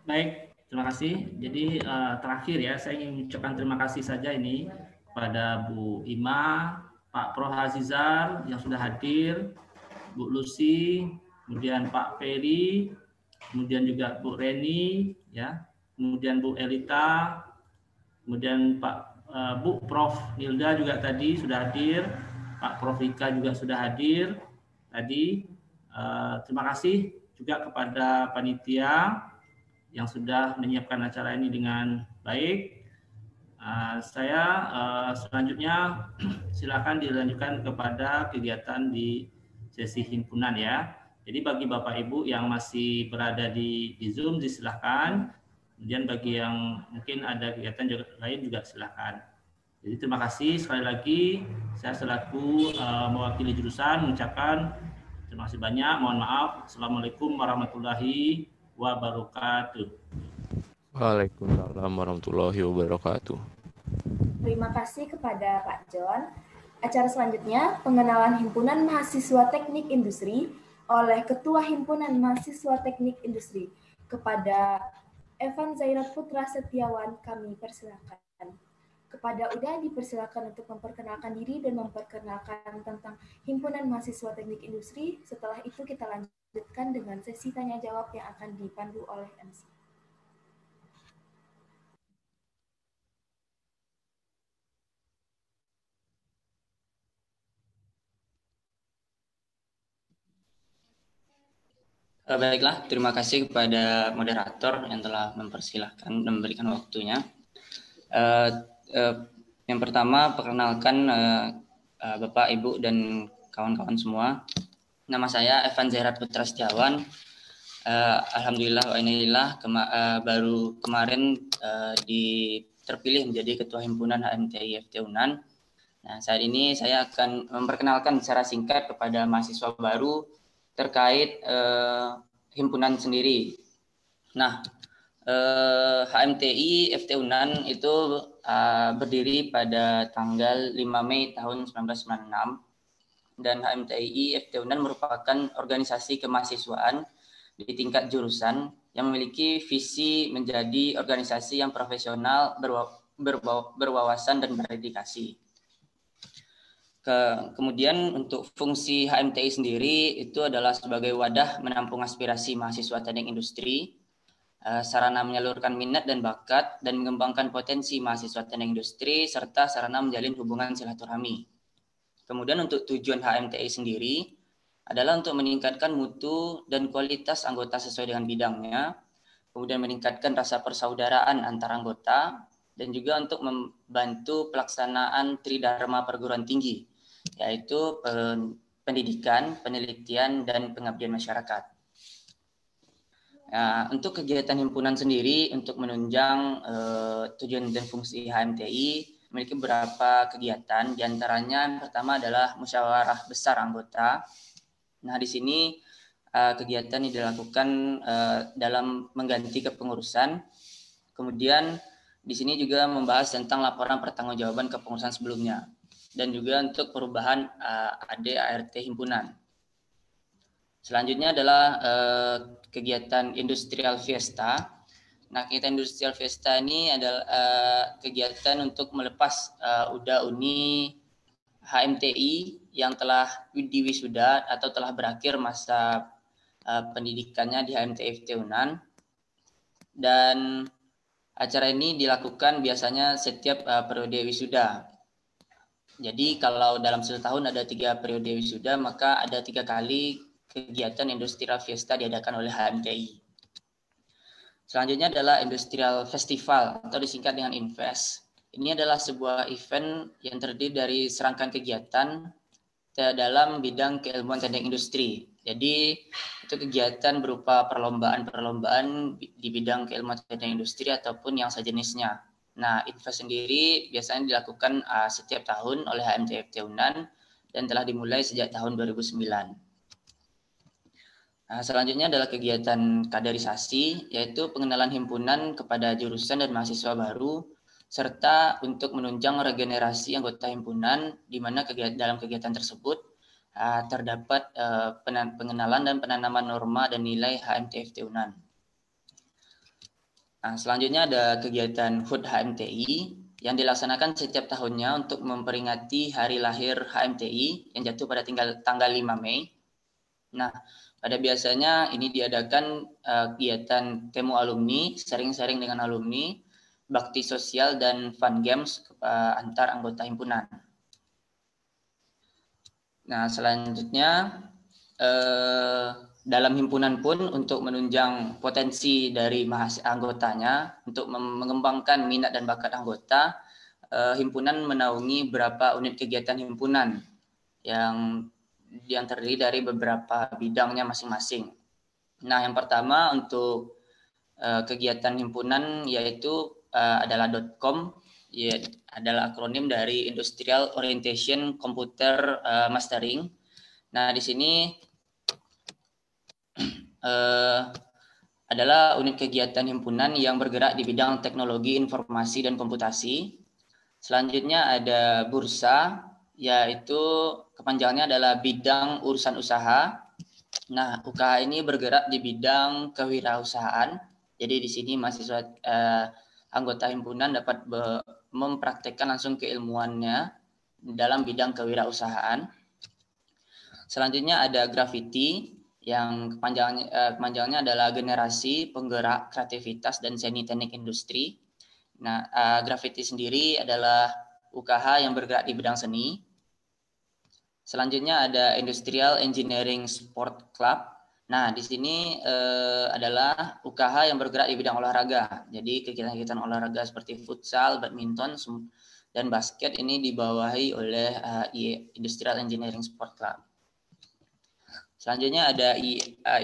Baik, terima kasih. Jadi terakhir ya, saya ingin mengucapkan terima kasih saja ini kepada Bu Ima, Pak Prof Azizar yang sudah hadir, Bu Lucy, kemudian Pak Ferry, kemudian juga Bu Reni, ya, kemudian Bu Elita, kemudian Bu Prof Nilda juga tadi sudah hadir, Pak Prof Rika juga sudah hadir tadi. Terima kasih juga kepada panitia yang sudah menyiapkan acara ini dengan baik. Saya selanjutnya silakan dilanjutkan kepada kegiatan di sesi himpunan ya. Jadi bagi Bapak Ibu yang masih berada di Zoom disilahkan. Kemudian bagi yang mungkin ada kegiatan lain juga silakan. Jadi terima kasih sekali lagi. Saya selaku mewakili jurusan mengucapkan terima kasih banyak. Mohon maaf. Assalamualaikum warahmatullahi wabarakatuh. Waalaikumsalam warahmatullahi wabarakatuh. Terima kasih kepada Pak John. Acara selanjutnya, pengenalan Himpunan Mahasiswa Teknik Industri oleh Ketua Himpunan Mahasiswa Teknik Industri. Kepada Evan Zairat Putra Setiawan, kami persilakan. Kepada Uda dipersilakan untuk memperkenalkan diri dan memperkenalkan tentang Himpunan Mahasiswa Teknik Industri. Setelah itu kita lanjutkan dengan sesi tanya jawab yang akan dipandu oleh MC. Baiklah, terima kasih kepada moderator yang telah mempersilahkan dan memberikan waktunya. Yang pertama, perkenalkan Bapak, Ibu, dan kawan-kawan semua. Nama saya Evan Zairat Putra Setiawan. Alhamdulillah wa innalillah baru kemarin terpilih menjadi Ketua Himpunan HMTI FT Unan. Nah, saat ini saya akan memperkenalkan secara singkat kepada mahasiswa baru terkait himpunan sendiri. Nah, HMTI FT Unan itu berdiri pada tanggal 5 Mei tahun 1996 dan HMTI FT Unan merupakan organisasi kemahasiswaan di tingkat jurusan yang memiliki visi menjadi organisasi yang profesional, berwawasan dan berdedikasi. Kemudian untuk fungsi HMTI sendiri itu adalah sebagai wadah menampung aspirasi mahasiswa teknik industri, sarana menyalurkan minat dan bakat, dan mengembangkan potensi mahasiswa teknik industri, serta sarana menjalin hubungan silaturahmi. Kemudian untuk tujuan HMTI sendiri adalah untuk meningkatkan mutu dan kualitas anggota sesuai dengan bidangnya, kemudian meningkatkan rasa persaudaraan antar anggota, dan juga untuk membantu pelaksanaan Tridharma perguruan tinggi, yaitu pendidikan, penelitian, dan pengabdian masyarakat. Nah, untuk kegiatan himpunan sendiri, untuk menunjang tujuan dan fungsi HMTI, memiliki beberapa kegiatan. Di antaranya yang pertama adalah musyawarah besar anggota. Nah, di sini kegiatan yang dilakukan dalam mengganti kepengurusan. Kemudian di sini juga membahas tentang laporan pertanggungjawaban kepengurusan sebelumnya, dan juga untuk perubahan AD/ART himpunan. Selanjutnya adalah kegiatan Industrial Fiesta. Nah, kegiatan Industrial Fiesta ini adalah kegiatan untuk melepas UDA-UNI HMTI yang telah diwisuda atau telah berakhir masa pendidikannya di HMTI FT Unan. Dan acara ini dilakukan biasanya setiap periode wisuda. Jadi kalau dalam setahun ada 3 periode wisuda, maka ada 3 kali kegiatan Industrial Fiesta diadakan oleh HMTI. Selanjutnya adalah Industrial Festival atau disingkat dengan Invest. Ini adalah sebuah event yang terdiri dari serangkaian kegiatan dalam bidang keilmuan teknik industri. Jadi itu kegiatan berupa perlombaan-perlombaan di bidang keilmuan teknik industri ataupun yang sejenisnya. Nah, Invest sendiri biasanya dilakukan setiap tahun oleh HMTI Unan dan telah dimulai sejak tahun 2009. Nah, selanjutnya adalah kegiatan kaderisasi, yaitu pengenalan himpunan kepada jurusan dan mahasiswa baru, serta untuk menunjang regenerasi anggota himpunan, di mana dalam kegiatan tersebut terdapat pengenalan dan penanaman norma dan nilai HMTI Unan. Nah, selanjutnya ada kegiatan HUT HMTI yang dilaksanakan setiap tahunnya untuk memperingati hari lahir HMTI yang jatuh pada tanggal 5 Mei. Nah, pada biasanya ini diadakan kegiatan temu alumni, sharing-sharing dengan alumni, bakti sosial, dan fun games antar anggota himpunan. Nah, selanjutnya dalam himpunan pun untuk menunjang potensi dari anggotanya, untuk mengembangkan minat dan bakat anggota, himpunan menaungi beberapa unit kegiatan himpunan yang terdiri dari beberapa bidangnya masing-masing. Nah, yang pertama untuk kegiatan himpunan yaitu adalah .com, adalah akronim dari Industrial Orientation Computer Mastering. Nah, di sini adalah unit kegiatan himpunan yang bergerak di bidang teknologi informasi dan komputasi. Selanjutnya ada bursa, yaitu kepanjangannya adalah bidang urusan usaha. Nah, UKH ini bergerak di bidang kewirausahaan. Jadi di sini mahasiswa anggota himpunan dapat mempraktekkan langsung keilmuannya dalam bidang kewirausahaan. Selanjutnya ada Graffiti yang kepanjangannya adalah generasi penggerak kreativitas dan seni teknik industri. Nah, Graffiti sendiri adalah UKH yang bergerak di bidang seni. Selanjutnya ada Industrial Engineering Sport Club. Nah, di sini adalah UKH yang bergerak di bidang olahraga. Jadi kegiatan-kegiatan olahraga seperti futsal, badminton, dan basket ini dibawahi oleh Industrial Engineering Sport Club. Selanjutnya ada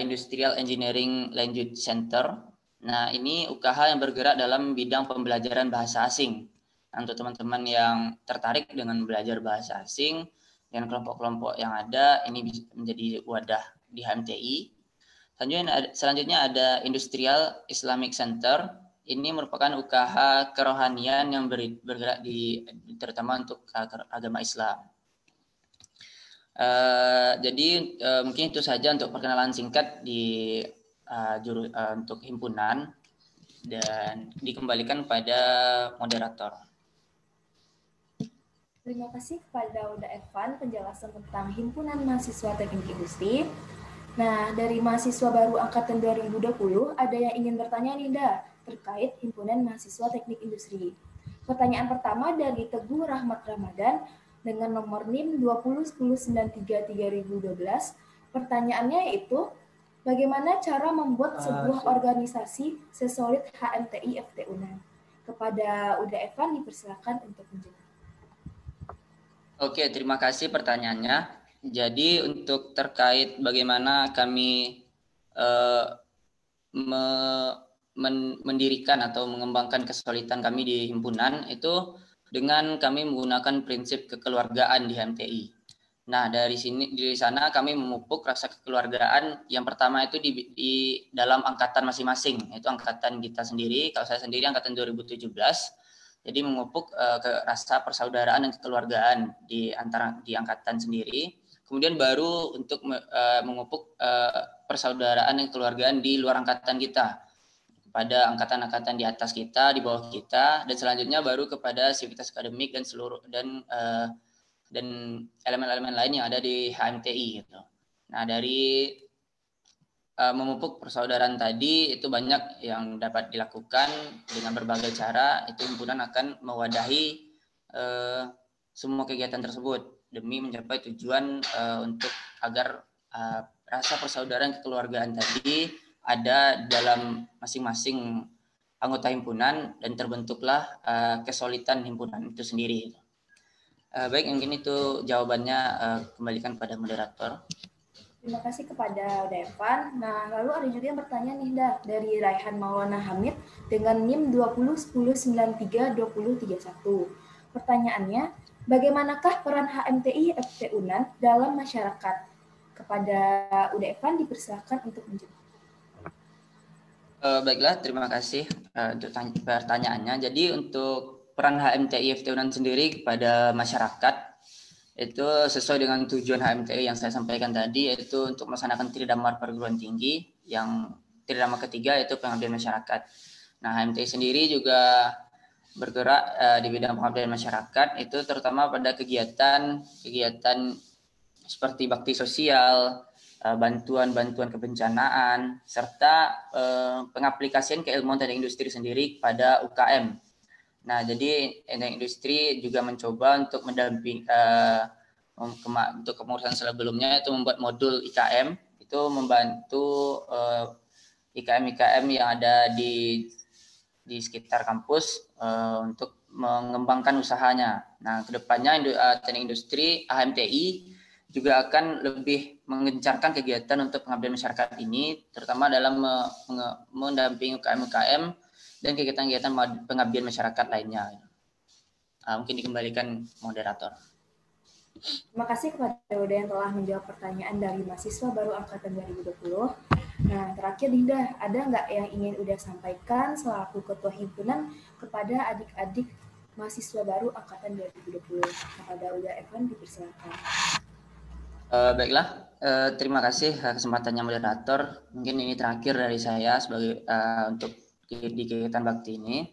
Industrial Engineering Language Center. Nah, ini UKH yang bergerak dalam bidang pembelajaran bahasa asing. Nah, untuk teman-teman yang tertarik dengan belajar bahasa asing dan kelompok-kelompok yang ada, ini bisa menjadi wadah di HMTI. Selanjutnya ada Industrial Islamic Center. Ini merupakan UKH kerohanian yang bergerak terutama untuk agama Islam. Jadi mungkin itu saja untuk perkenalan singkat untuk himpunan, dan dikembalikan pada moderator. Terima kasih kepada Uda Evan penjelasan tentang Himpunan Mahasiswa Teknik Industri. Nah, dari mahasiswa baru angkatan 2020, ada yang ingin bertanya nih, Da, terkait Himpunan Mahasiswa Teknik Industri. Pertanyaan pertama dari Teguh Rahmat Ramadan dengan nomor NIM 2010933012. Pertanyaannya yaitu, bagaimana cara membuat sebuah organisasi sesolid HMTI FT Unan? Kepada Uda Evan dipersilakan untuk menjawab. Oke, terima kasih pertanyaannya. Jadi untuk terkait bagaimana kami mendirikan atau mengembangkan kesolidan kami di himpunan, itu dengan kami menggunakan prinsip kekeluargaan di HMTI. Nah, dari sana kami memupuk rasa kekeluargaan. Yang pertama itu di dalam angkatan masing-masing, yaitu angkatan kita sendiri. Kalau saya sendiri angkatan 2017, jadi memupuk rasa persaudaraan dan kekeluargaan di angkatan sendiri. Kemudian baru untuk memupuk persaudaraan dan kekeluargaan di luar angkatan kita, pada angkatan-angkatan di atas kita, di bawah kita, dan selanjutnya baru kepada sivitas akademik dan dan elemen-elemen lain yang ada di HMTI gitu. Nah, dari memupuk persaudaraan tadi itu banyak yang dapat dilakukan dengan berbagai cara. Itu himpunan akan mewadahi semua kegiatan tersebut demi mencapai tujuan untuk agar rasa persaudaraan kekeluargaan tadi ada dalam masing-masing anggota himpunan dan terbentuklah kesolidan himpunan itu sendiri. Baik, mungkin itu jawabannya, kembalikan pada moderator. Terima kasih kepada Devan. Nah, lalu ada juga yang bertanya nih, dari Raihan Maulana Hamid dengan NIM 2010932031. Pertanyaannya, bagaimanakah peran HMTI FT UNAN dalam masyarakat? Kepada Devan dipersilakan untuk menjawab. Baiklah, terima kasih untuk pertanyaannya. Jadi untuk peran HMTI FT UNAN sendiri kepada masyarakat itu sesuai dengan tujuan HMTI yang saya sampaikan tadi, yaitu untuk melaksanakan tridharma perguruan tinggi, yang tridharma ketiga yaitu pengabdian masyarakat. Nah, HMTI sendiri juga bergerak di bidang pengabdian masyarakat, itu terutama pada kegiatan seperti bakti sosial, bantuan kebencanaan, serta pengaplikasian keilmuan teknik industri sendiri pada UKM. Nah, jadi teknik industri juga mencoba untuk mendampingi untuk kepengurusan sebelumnya itu membuat modul IKM, itu membantu IKM-IKM yang ada di sekitar kampus untuk mengembangkan usahanya. Nah, kedepannya teknik industri HMTI juga akan lebih mengencarkan kegiatan untuk pengabdian masyarakat ini, terutama dalam mendampingi UKM-UKM dan kegiatan-kegiatan pengabdian masyarakat lainnya. Mungkin dikembalikan moderator. Terima kasih kepada Uda yang telah menjawab pertanyaan dari mahasiswa baru angkatan 2020. Nah, terakhir Dinda, ada nggak yang ingin Uda sampaikan selaku ketua himpunan kepada adik-adik mahasiswa baru angkatan 2020? Kepada Uda Evan dipersilakan. Baiklah, terima kasih kesempatannya moderator. Mungkin ini terakhir dari saya sebagai untuk di kegiatan bakti ini.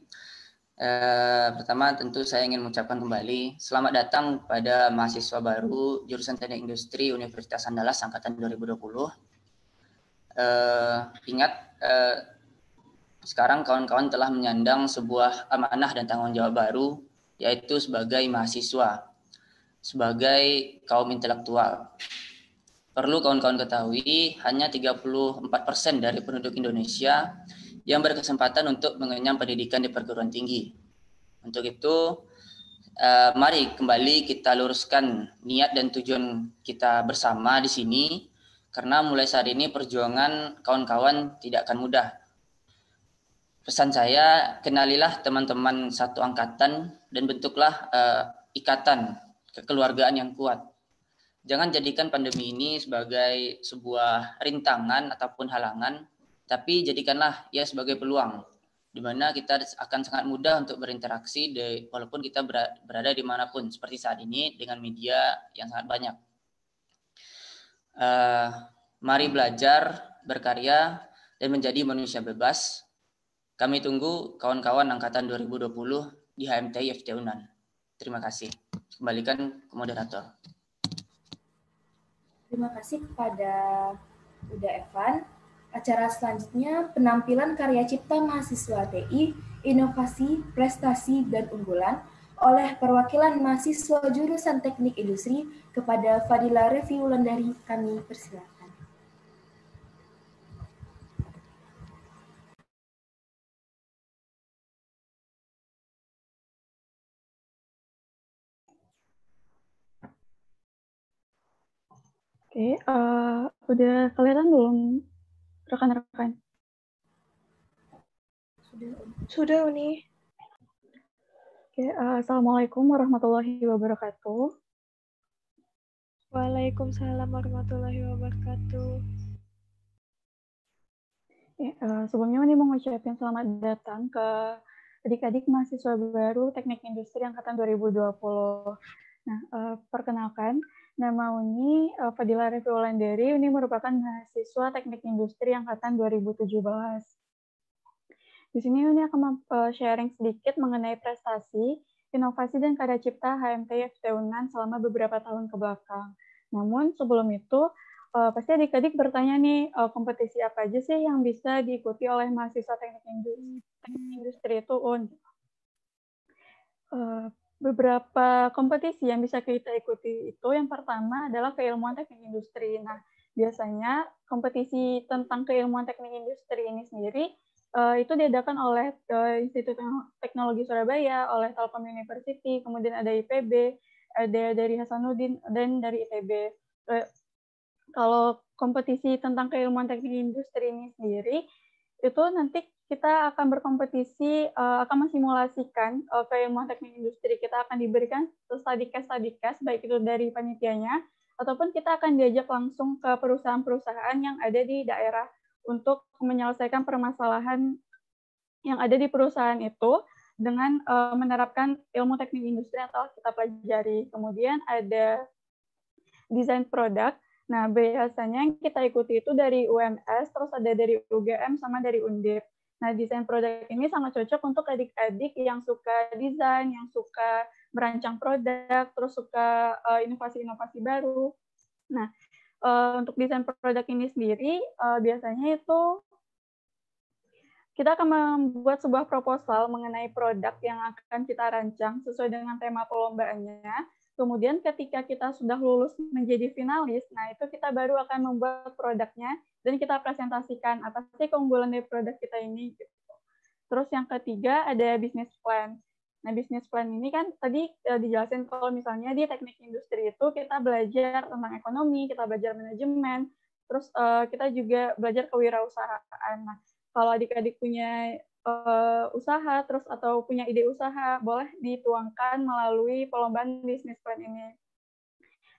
Pertama tentu saya ingin mengucapkan kembali selamat datang pada mahasiswa baru jurusan Teknik Industri Universitas Andalas angkatan 2020. Ingat, sekarang kawan-kawan telah menyandang sebuah amanah dan tanggung jawab baru, yaitu sebagai mahasiswa, sebagai kaum intelektual. Perlu kawan-kawan ketahui, hanya 34% dari penduduk Indonesia yang berkesempatan untuk mengenyam pendidikan di perguruan tinggi. Untuk itu, mari kembali kita luruskan niat dan tujuan kita bersama di sini, karena mulai saat ini perjuangan kawan-kawan tidak akan mudah. Pesan saya, kenalilah teman-teman satu angkatan dan bentuklah ikatan kekeluargaan yang kuat. Jangan jadikan pandemi ini sebagai sebuah rintangan ataupun halangan, tapi jadikanlah ia sebagai peluang, di mana kita akan sangat mudah untuk berinteraksi walaupun kita berada dimanapun, seperti saat ini dengan media yang sangat banyak. Mari belajar, berkarya, dan menjadi manusia bebas. Kami tunggu kawan-kawan angkatan 2020 di HMTI FT UNAN. Terima kasih. Kembalikan ke moderator. Terima kasih kepada Uda Evan. Acara selanjutnya penampilan karya cipta mahasiswa TI, inovasi, prestasi, dan unggulan oleh perwakilan mahasiswa jurusan Teknik Industri kepada Fadila Revi Wulandari. Kami persilakan. Oke, udah kelihatan belum rekan-rekan? Sudah, Uni. Oke, Assalamualaikum warahmatullahi wabarakatuh. Waalaikumsalam warahmatullahi wabarakatuh. Sebelumnya Uni mau ngucapin selamat datang ke adik-adik mahasiswa baru Teknik Industri angkatan 2020. Nah, perkenalkan, nama Uni Fadila Revi Wulandari. Uni merupakan mahasiswa Teknik Industri angkatan 2017. Di sini Uni akan sharing sedikit mengenai prestasi, inovasi, dan karya cipta HMTI FT UNAN selama beberapa tahun ke belakang. Namun sebelum itu, pasti adik-adik bertanya nih, kompetisi apa aja sih yang bisa diikuti oleh mahasiswa Teknik Industri itu, Un? Beberapa kompetisi yang bisa kita ikuti itu, yang pertama adalah keilmuan teknik industri. Nah, Biasanya kompetisi tentang keilmuan teknik industri ini sendiri itu diadakan oleh Institut Teknologi Surabaya, oleh Telkom University, kemudian ada IPB, ada dari Hasanuddin, dan dari ITB. Kalau kompetisi tentang keilmuan teknik industri ini sendiri, itu nanti kita akan berkompetisi, akan mensimulasikan keilmuan teknik industri. Kita akan diberikan study case, baik itu dari panitianya, ataupun kita akan diajak langsung ke perusahaan-perusahaan yang ada di daerah untuk menyelesaikan permasalahan yang ada di perusahaan itu dengan menerapkan ilmu teknik industri yang telah kita pelajari. Kemudian ada desain produk. Nah, biasanya yang kita ikuti itu dari UMS, terus ada dari UGM, sama dari Undip. Nah, desain produk ini sangat cocok untuk adik-adik yang suka desain, yang suka merancang produk, terus suka inovasi-inovasi baru. Nah, untuk desain produk ini sendiri, biasanya itu kita akan membuat sebuah proposal mengenai produk yang akan kita rancang sesuai dengan tema perlombaannya. Kemudian ketika kita sudah lulus menjadi finalis, nah itu kita baru akan membuat produknya dan kita presentasikan apa sih keunggulan dari produk kita ini. Gitu. Terus yang ketiga ada business plan. Nah, business plan ini kan tadi dijelasin kalau misalnya di teknik industri itu kita belajar tentang ekonomi, kita belajar manajemen, terus kita juga belajar kewirausahaan. Nah, kalau adik-adik punya usaha terus atau punya ide usaha, boleh dituangkan melalui perlombaan business plan ini.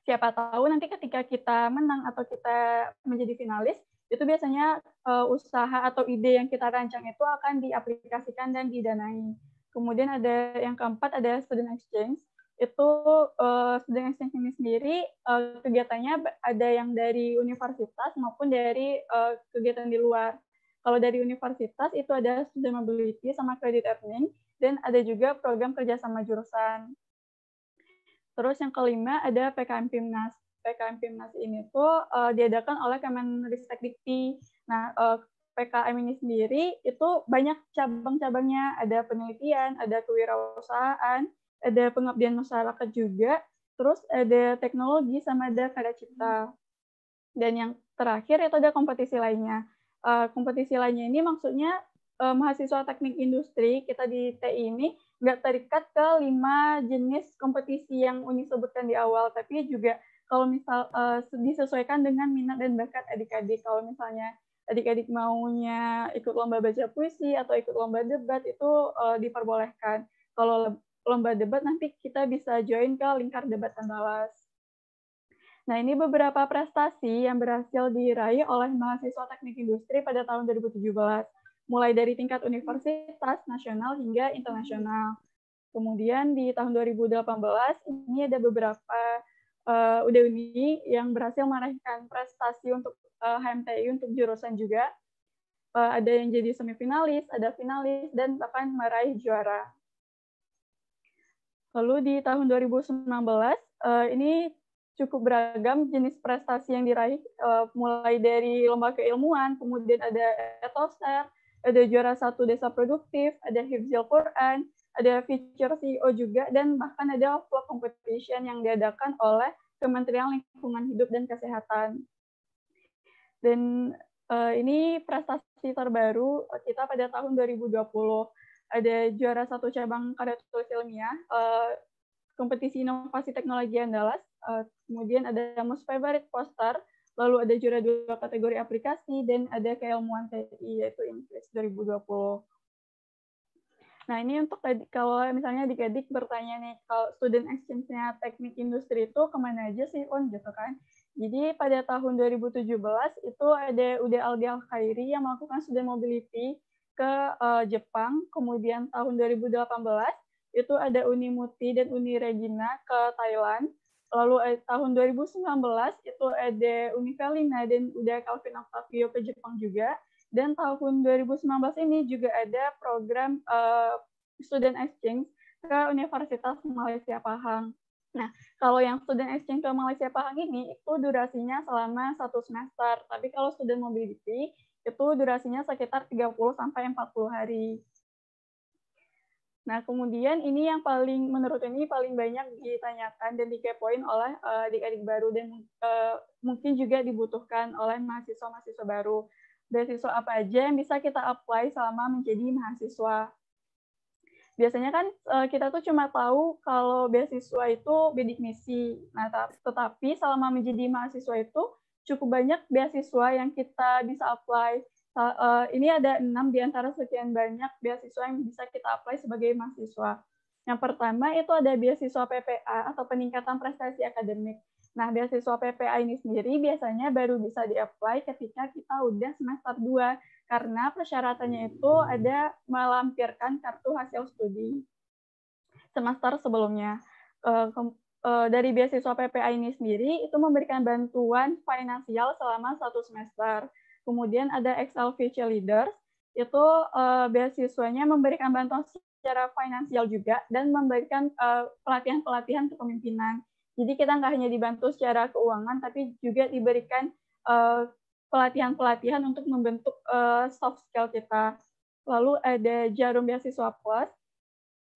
Siapa tahu nanti ketika kita menang atau kita menjadi finalis, itu biasanya usaha atau ide yang kita rancang itu akan diaplikasikan dan didanai. Kemudian ada yang keempat, ada student exchange. Itu student exchange ini sendiri kegiatannya ada yang dari universitas maupun dari kegiatan di luar. Kalau dari universitas itu ada student mobility sama credit earning, dan ada juga program kerjasama jurusan. Terus yang kelima ada PKM Pimnas. PKM Pimnas ini tuh diadakan oleh Kemenristek-Dikti. Nah, PKM ini sendiri itu banyak cabang-cabangnya, ada penelitian, ada kewirausahaan, ada pengabdian masyarakat juga, terus ada teknologi sama ada karya cipta. Dan yang terakhir itu ada kompetisi lainnya. Kompetisi lainnya ini maksudnya mahasiswa teknik industri kita di TI ini nggak terikat ke 5 jenis kompetisi yang Uni sebutkan di awal, tapi juga kalau misal disesuaikan dengan minat dan bakat adik-adik. Kalau misalnya adik-adik maunya ikut lomba baca puisi atau ikut lomba debat itu diperbolehkan. Kalau lomba debat nanti kita bisa join ke lingkar debat Andalas. Nah, ini beberapa prestasi yang berhasil diraih oleh mahasiswa teknik industri pada tahun 2017, mulai dari tingkat universitas, nasional, hingga internasional. Kemudian di tahun 2018, ini ada beberapa UD-Uni yang berhasil meraihkan prestasi untuk HMTI untuk jurusan juga. Ada yang jadi semifinalis, ada finalis, dan bahkan meraih juara. Lalu di tahun 2019, ini cukup beragam jenis prestasi yang diraih, mulai dari lomba keilmuan, kemudian ada etoser, ada juara 1 desa produktif, ada hifzil Quran, ada feature CEO juga, dan bahkan ada vlog competition yang diadakan oleh Kementerian Lingkungan Hidup dan Kesehatan. Dan ini prestasi terbaru kita pada tahun 2020. Ada juara 1 cabang karya tulis ilmiah, kompetisi inovasi teknologi Andalas, kemudian ada most favorite poster, lalu ada juara 2 kategori aplikasi, dan ada keilmuan TI, yaitu Inggris 2020. Nah, ini untuk kalau misalnya adik-adik bertanya nih, kalau student exchange-nya teknik industri itu kemana aja sih, On, gitu kan? Jadi pada tahun 2017 itu ada UD Aldi Al-Khairi yang melakukan student mobility ke Jepang, kemudian tahun 2018 itu ada Uni Muti dan Uni Regina ke Thailand. Lalu tahun 2019 itu ada Uni Velina dan udah Calvin Octavio ke Jepang juga. Dan tahun 2019 ini juga ada program student exchange ke Universitas Malaysia Pahang. Nah, kalau yang student exchange ke Malaysia Pahang ini itu durasinya selama 1 semester. Tapi kalau student mobility itu durasinya sekitar 30 sampai 40 hari. Nah, kemudian ini yang menurut ini paling banyak ditanyakan dan dikepoin oleh adik-adik baru dan mungkin juga dibutuhkan oleh mahasiswa-mahasiswa baru. Beasiswa apa aja yang bisa kita apply selama menjadi mahasiswa? Biasanya kan kita tuh cuma tahu kalau beasiswa itu bidik misi. Nah, tetapi selama menjadi mahasiswa itu cukup banyak beasiswa yang kita bisa apply. Ini ada 6 di antara sekian banyak beasiswa yang bisa kita apply sebagai mahasiswa. Yang pertama itu ada beasiswa PPA atau peningkatan prestasi akademik. Nah, beasiswa PPA ini sendiri biasanya baru bisa di-apply ketika kita udah semester 2, karena persyaratannya itu ada melampirkan kartu hasil studi semester sebelumnya. Dari beasiswa PPA ini sendiri itu memberikan bantuan finansial selama 1 semester. Kemudian ada Excel Future Leaders, itu beasiswanya memberikan bantuan secara finansial juga dan memberikan pelatihan-pelatihan kepemimpinan. Jadi kita nggak hanya dibantu secara keuangan, tapi juga diberikan pelatihan-pelatihan untuk membentuk soft skill kita. Lalu ada Jarum Beasiswa Plus.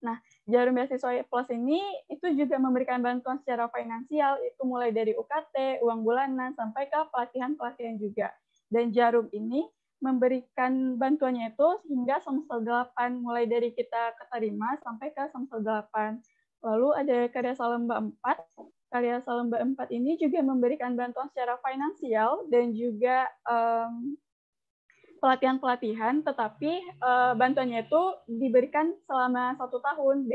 Nah, Jarum Beasiswa Plus ini itu juga memberikan bantuan secara finansial, itu mulai dari UKT, uang bulanan, sampai ke pelatihan-pelatihan juga. Dan Jarum ini memberikan bantuannya itu hingga semester 8, mulai dari kita keterima sampai ke semester 8. Lalu ada Karya Salemba 4. Karya Salemba 4 ini juga memberikan bantuan secara finansial dan juga pelatihan-pelatihan, tetapi bantuannya itu diberikan selama 1 tahun,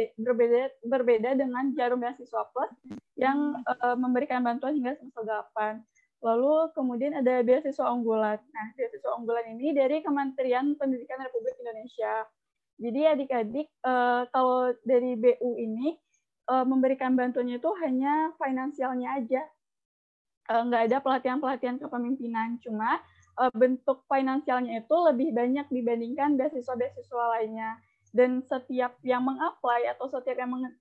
berbeda dengan Jarum Beasiswa Plus yang memberikan bantuan hingga semester 8. Lalu kemudian ada beasiswa unggulan. Nah, beasiswa unggulan ini dari Kementerian Pendidikan Republik Indonesia. Jadi adik-adik kalau dari BU ini memberikan bantuannya itu hanya finansialnya aja. Nggak ada pelatihan-pelatihan kepemimpinan. Cuma bentuk finansialnya itu lebih banyak dibandingkan beasiswa-beasiswa lainnya. Dan setiap yang meng-apply atau setiap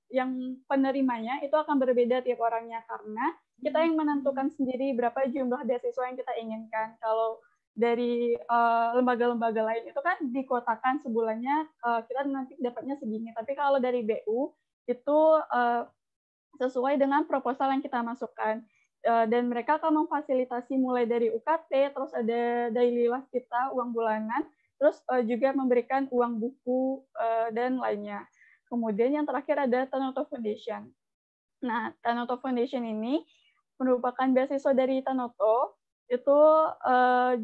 yang penerimanya itu akan berbeda tiap orangnya, karena kita yang menentukan sendiri berapa jumlah beasiswa yang kita inginkan. Kalau dari lembaga-lembaga lain itu kan dikotakan sebulannya kita nanti dapatnya segini. Tapi kalau dari BU itu sesuai dengan proposal yang kita masukkan. Dan mereka akan memfasilitasi mulai dari UKT, terus ada daily life kita, uang bulanan, terus juga memberikan uang buku dan lainnya. Kemudian yang terakhir ada Tanoto Foundation. Nah, Tanoto Foundation ini merupakan beasiswa dari Tanoto, itu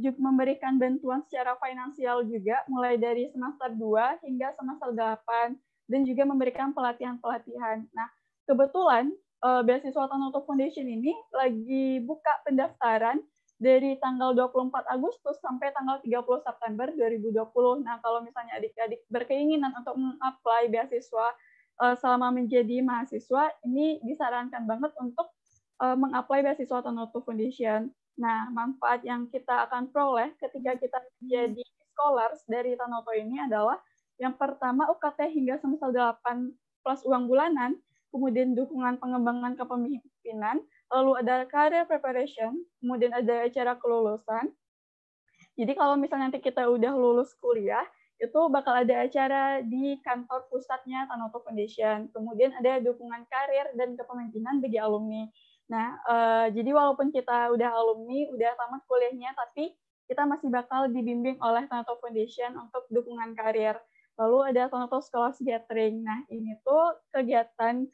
juga memberikan bantuan secara finansial juga, mulai dari semester 2 hingga semester 8, dan juga memberikan pelatihan-pelatihan. Nah, kebetulan beasiswa Tanoto Foundation ini lagi buka pendaftaran dari tanggal 24 Agustus sampai tanggal 30 September 2020. Nah, kalau misalnya adik-adik berkeinginan untuk meng-apply beasiswa selama menjadi mahasiswa, ini disarankan banget untuk meng-apply beasiswa Tanoto Foundation. Nah, manfaat yang kita akan peroleh ketika kita menjadi scholars dari Tanoto ini adalah yang pertama UKT hingga semester 8 plus uang bulanan, kemudian dukungan pengembangan kepemimpinan, lalu ada career preparation, kemudian ada acara kelulusan. Jadi kalau misalnya nanti kita udah lulus kuliah, itu bakal ada acara di kantor pusatnya Tanoto Foundation. Kemudian ada dukungan karir dan kepemimpinan bagi alumni. Nah, jadi walaupun kita udah alumni, udah tamat kuliahnya, tapi kita masih bakal dibimbing oleh Tanoto Foundation untuk dukungan karir. Lalu ada Tanoto Scholars Gathering. Nah, ini tuh kegiatan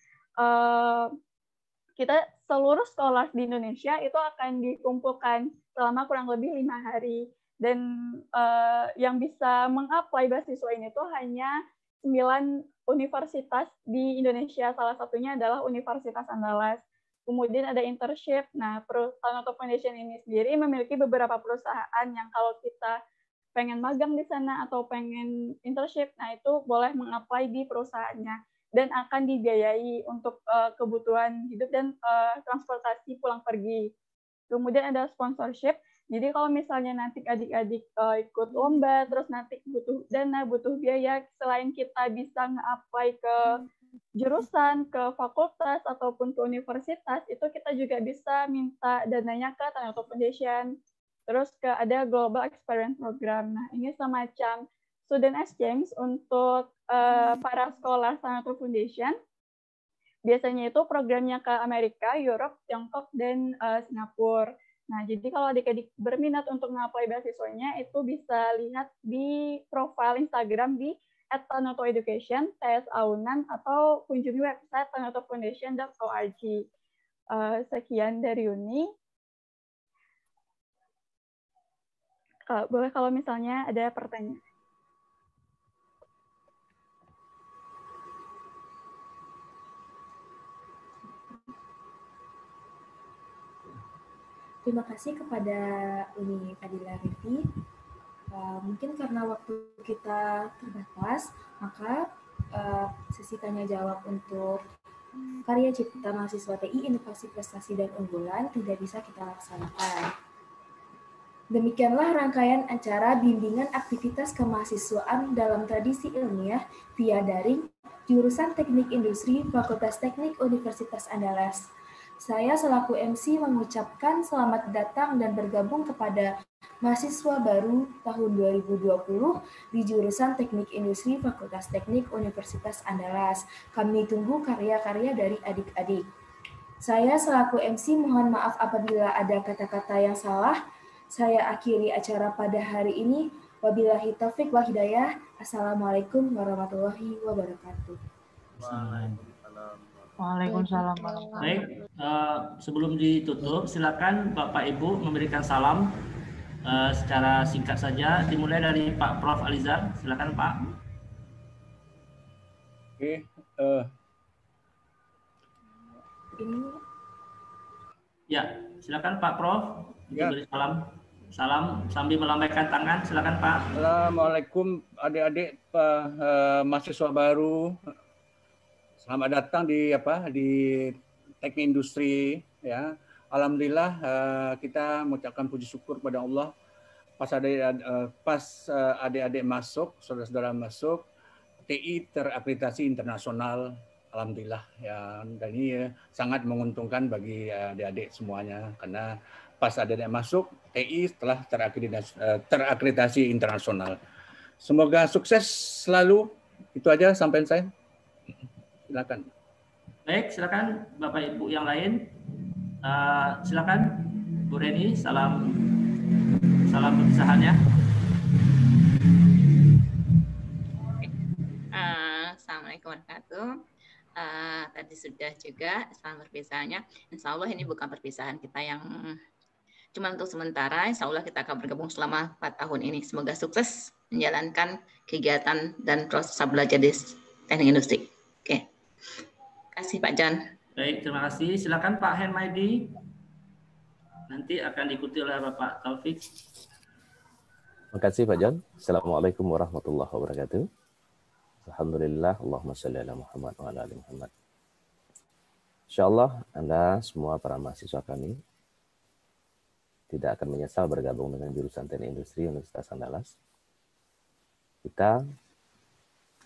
kita seluruh scholars di Indonesia itu akan dikumpulkan selama kurang lebih 5 hari. Dan yang bisa meng-apply beasiswa ini tuh hanya 9 universitas di Indonesia. Salah satunya adalah Universitas Andalas. Kemudian ada internship. Nah, Tanoto Foundation ini sendiri memiliki beberapa perusahaan yang kalau kita pengen magang di sana atau pengen internship, nah itu boleh meng-apply di perusahaannya dan akan dibiayai untuk kebutuhan hidup dan transportasi pulang pergi. Kemudian ada sponsorship. Jadi kalau misalnya nanti adik-adik ikut lomba, terus nanti butuh dana, butuh biaya, selain kita bisa nge-apply ke jurusan, ke fakultas, ataupun ke universitas, itu kita juga bisa minta dananya ke Tanoto Foundation. Terus ada Global Experience Program. Nah, ini semacam student exchange untuk para sekolah Sanato Foundation. Biasanya itu programnya ke Amerika, Europe, Tiongkok, dan Singapura. Nah, jadi kalau adik-adik berminat untuk nge-apply beasiswanya, itu bisa lihat di profil Instagram di @tanotoeducation, TS-Aunan, atau kunjungi website tanatofoundation.org. Sekian dari Uni. Boleh kalau misalnya ada pertanyaan. Terima kasih kepada Uni Fadila Rifi. Mungkin karena waktu kita terbatas, maka sesi tanya jawab untuk karya cipta mahasiswa TI, inovasi prestasi dan unggulan tidak bisa kita laksanakan. Demikianlah rangkaian acara bimbingan aktivitas kemahasiswaan dalam tradisi ilmiah via daring jurusan Teknik Industri Fakultas Teknik Universitas Andalas. Saya selaku MC mengucapkan selamat datang dan bergabung kepada mahasiswa baru tahun 2020 di jurusan Teknik Industri Fakultas Teknik Universitas Andalas. Kami tunggu karya-karya dari adik-adik. Saya selaku MC mohon maaf apabila ada kata-kata yang salah. Saya akhiri acara pada hari ini. Wabillahi taufik wal hidayah. Assalamualaikum warahmatullahi wabarakatuh. Waalaikumsalam. Baik, sebelum ditutup, silakan Bapak Ibu memberikan salam secara singkat saja. Dimulai dari Pak Prof. Alizar, silakan Pak. Oke. Ya, silakan Pak Prof. Ya. Beri salam. Salam sambil melambaikan tangan, silakan Pak. Assalamualaikum adik-adik mahasiswa baru. Selamat datang di Teknik Industri ya. Alhamdulillah kita mengucapkan puji syukur pada Allah pas adik-adik masuk, saudara-saudara masuk, TI terakreditasi internasional. Alhamdulillah ya, dan ini sangat menguntungkan bagi adik-adik semuanya karena pas adik-adik masuk TI telah terakreditasi internasional. Semoga sukses selalu. Itu aja sampai saya. Silakan. Baik, silakan Bapak Ibu yang lain. Silakan Bu Reni, salam perpisahannya. Assalamualaikum warahmatullahi wabarakatuh. Tadi sudah juga salam perpisahannya. Insya Allah ini bukan perpisahan kita yang cuma untuk sementara. Insya Allah kita akan bergabung selama 4 tahun ini. Semoga sukses menjalankan kegiatan dan proses belajar di teknik industri. Oke. Terima kasih Pak John. Baik, terima kasih. Silakan Pak Henmaidi. Nanti akan diikuti oleh Bapak Taufik. Terima kasih Pak John. Assalamualaikum warahmatullahi wabarakatuh. Alhamdulillah, Allahumma sholli ala Muhammad wa ala ali Muhammad. Insyaallah Anda semua para mahasiswa kami tidak akan menyesal bergabung dengan jurusan Teknik Industri Universitas Andalas. Kita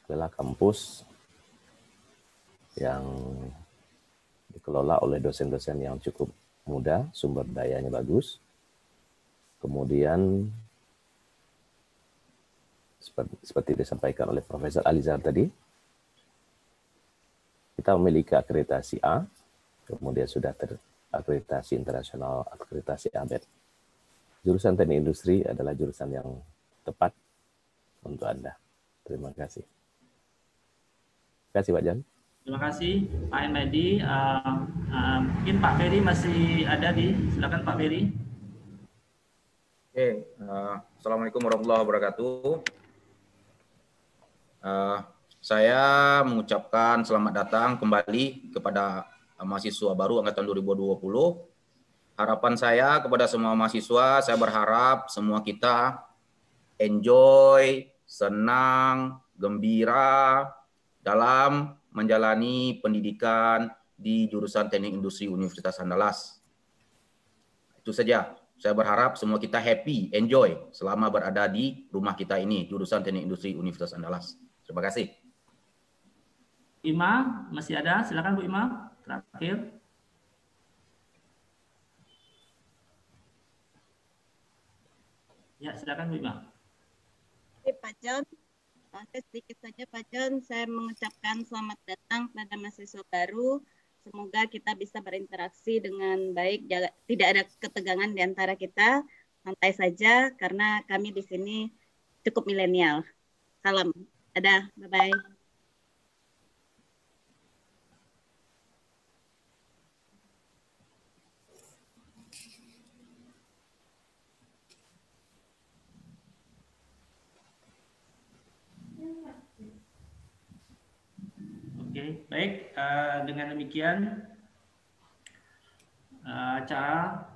adalah kampus yang dikelola oleh dosen-dosen yang cukup muda, sumber dayanya bagus. Kemudian seperti disampaikan oleh Profesor Alizar tadi, kita memiliki akreditasi A, kemudian sudah terakreditasi internasional, akreditasi ABET. Jurusan Teknik Industri adalah jurusan yang tepat untuk Anda. Terima kasih. Terima kasih Pak Jan. Terima kasih Pak Henmaidi. Mungkin Pak Ferry masih ada silakan Pak Ferry. Oke, Assalamualaikum warahmatullahi wabarakatuh. Saya mengucapkan selamat datang kembali kepada mahasiswa baru angkatan 2020. Harapan saya kepada semua mahasiswa, saya berharap semua kita enjoy, senang, gembira dalam menjalani pendidikan di jurusan Teknik Industri Universitas Andalas. Itu saja. Saya berharap semua kita happy, enjoy selama berada di rumah kita ini, jurusan Teknik Industri Universitas Andalas. Terima kasih. Ima, masih ada? Silakan Bu Ima, terakhir. Ya, silakan Bu Ima. Oke, Pak John. Saya sedikit saja Pak John, saya mengucapkan selamat datang pada mahasiswa baru. Semoga kita bisa berinteraksi dengan baik, tidak ada ketegangan di antara kita, santai saja karena kami di sini cukup milenial. Salam, dadah, bye-bye. Oke, baik. Dengan demikian acara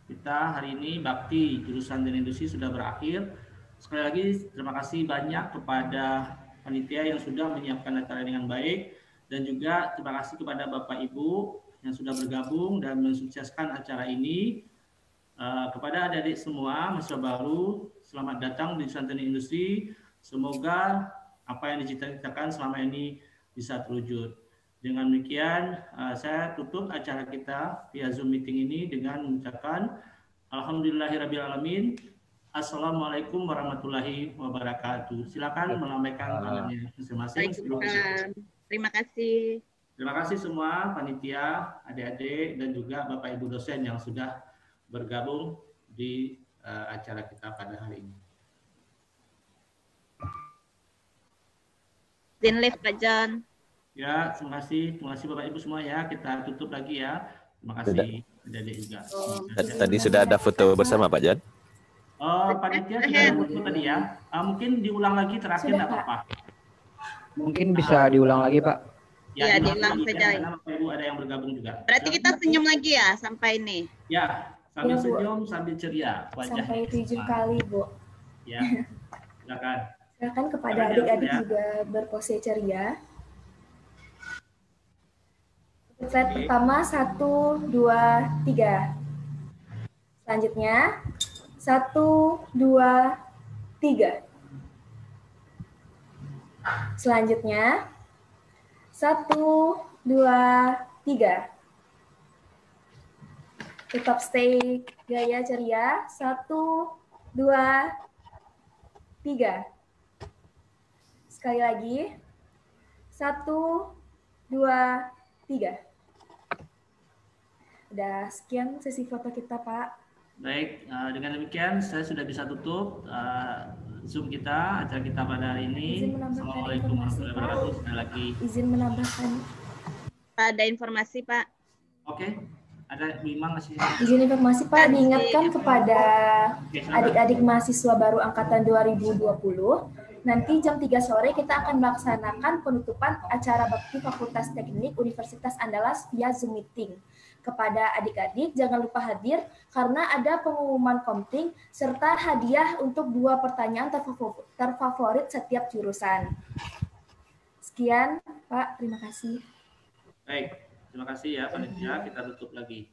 kita hari ini Bakti Jurusan Teknik Industri sudah berakhir. Sekali lagi terima kasih banyak kepada panitia yang sudah menyiapkan acara dengan baik, dan juga terima kasih kepada Bapak Ibu yang sudah bergabung dan mensukseskan acara ini. Kepada adik-adik semua mahasiswa baru, selamat datang di Jurusan Teknik Industri. Semoga apa yang dicita-citakan selama ini bisa terwujud. Dengan demikian, saya tutup acara kita via Zoom meeting ini dengan mengucapkan Alhamdulillahirrabbilalamin. Assalamualaikum warahmatullahi wabarakatuh. Silakan melambaikan tangannya masing-masing. Terima kasih. Terima kasih semua panitia, adik-adik, dan juga Bapak Ibu dosen yang sudah bergabung di acara kita pada hari ini. Izin live Pak John. Ya, terima kasih Bapak Ibu semua ya. Kita tutup lagi ya. Terima kasih adik-adik juga. Tadi sudah ada foto bersama Pak John. Panitia sudah ada foto tadi ya. Mungkin diulang lagi terakhir nggak apa-apa. Mungkin bisa diulang lagi Pak. Ya, diulang saja. Karena Bapak Ibu ada yang bergabung juga. Berarti kita senyum lagi ya sampai ini. Ya, sambil Ya, Bu. senyum, sambil ceria wajahnya. Sampai 7 kali, Bu. Ya, silakan. Silakan kepada Silakan, adik-adik ya. juga berpose ceria. Slide pertama 1, 2, 3. Selanjutnya 1, 2, 3. Selanjutnya 1, 2, 3. Tetap stay gaya ceria. 1, 2, 3. Sekali lagi. 1, 2, 3. Udah sekian sesi foto kita, Pak. Baik, dengan demikian saya sudah bisa tutup Zoom kita, acara kita pada hari ini. Izin menambahkan Assalamualaikum warahmatullahi wabarakatuh. Sekali lagi. Izin menambahkan. Pak, ada informasi Pak. Oke, ada Bu Imang masih. Izin informasi, Pak, diingatkan kepada adik-adik mahasiswa baru angkatan 2020. Nanti jam 3 sore kita akan melaksanakan penutupan acara bakti Fakultas Teknik Universitas Andalas via Zoom meeting. Kepada adik-adik jangan lupa hadir karena ada pengumuman komting serta hadiah untuk 2 pertanyaan terfavorit setiap jurusan. Sekian, Pak. Terima kasih. Baik, terima kasih ya panitia. Kita tutup lagi.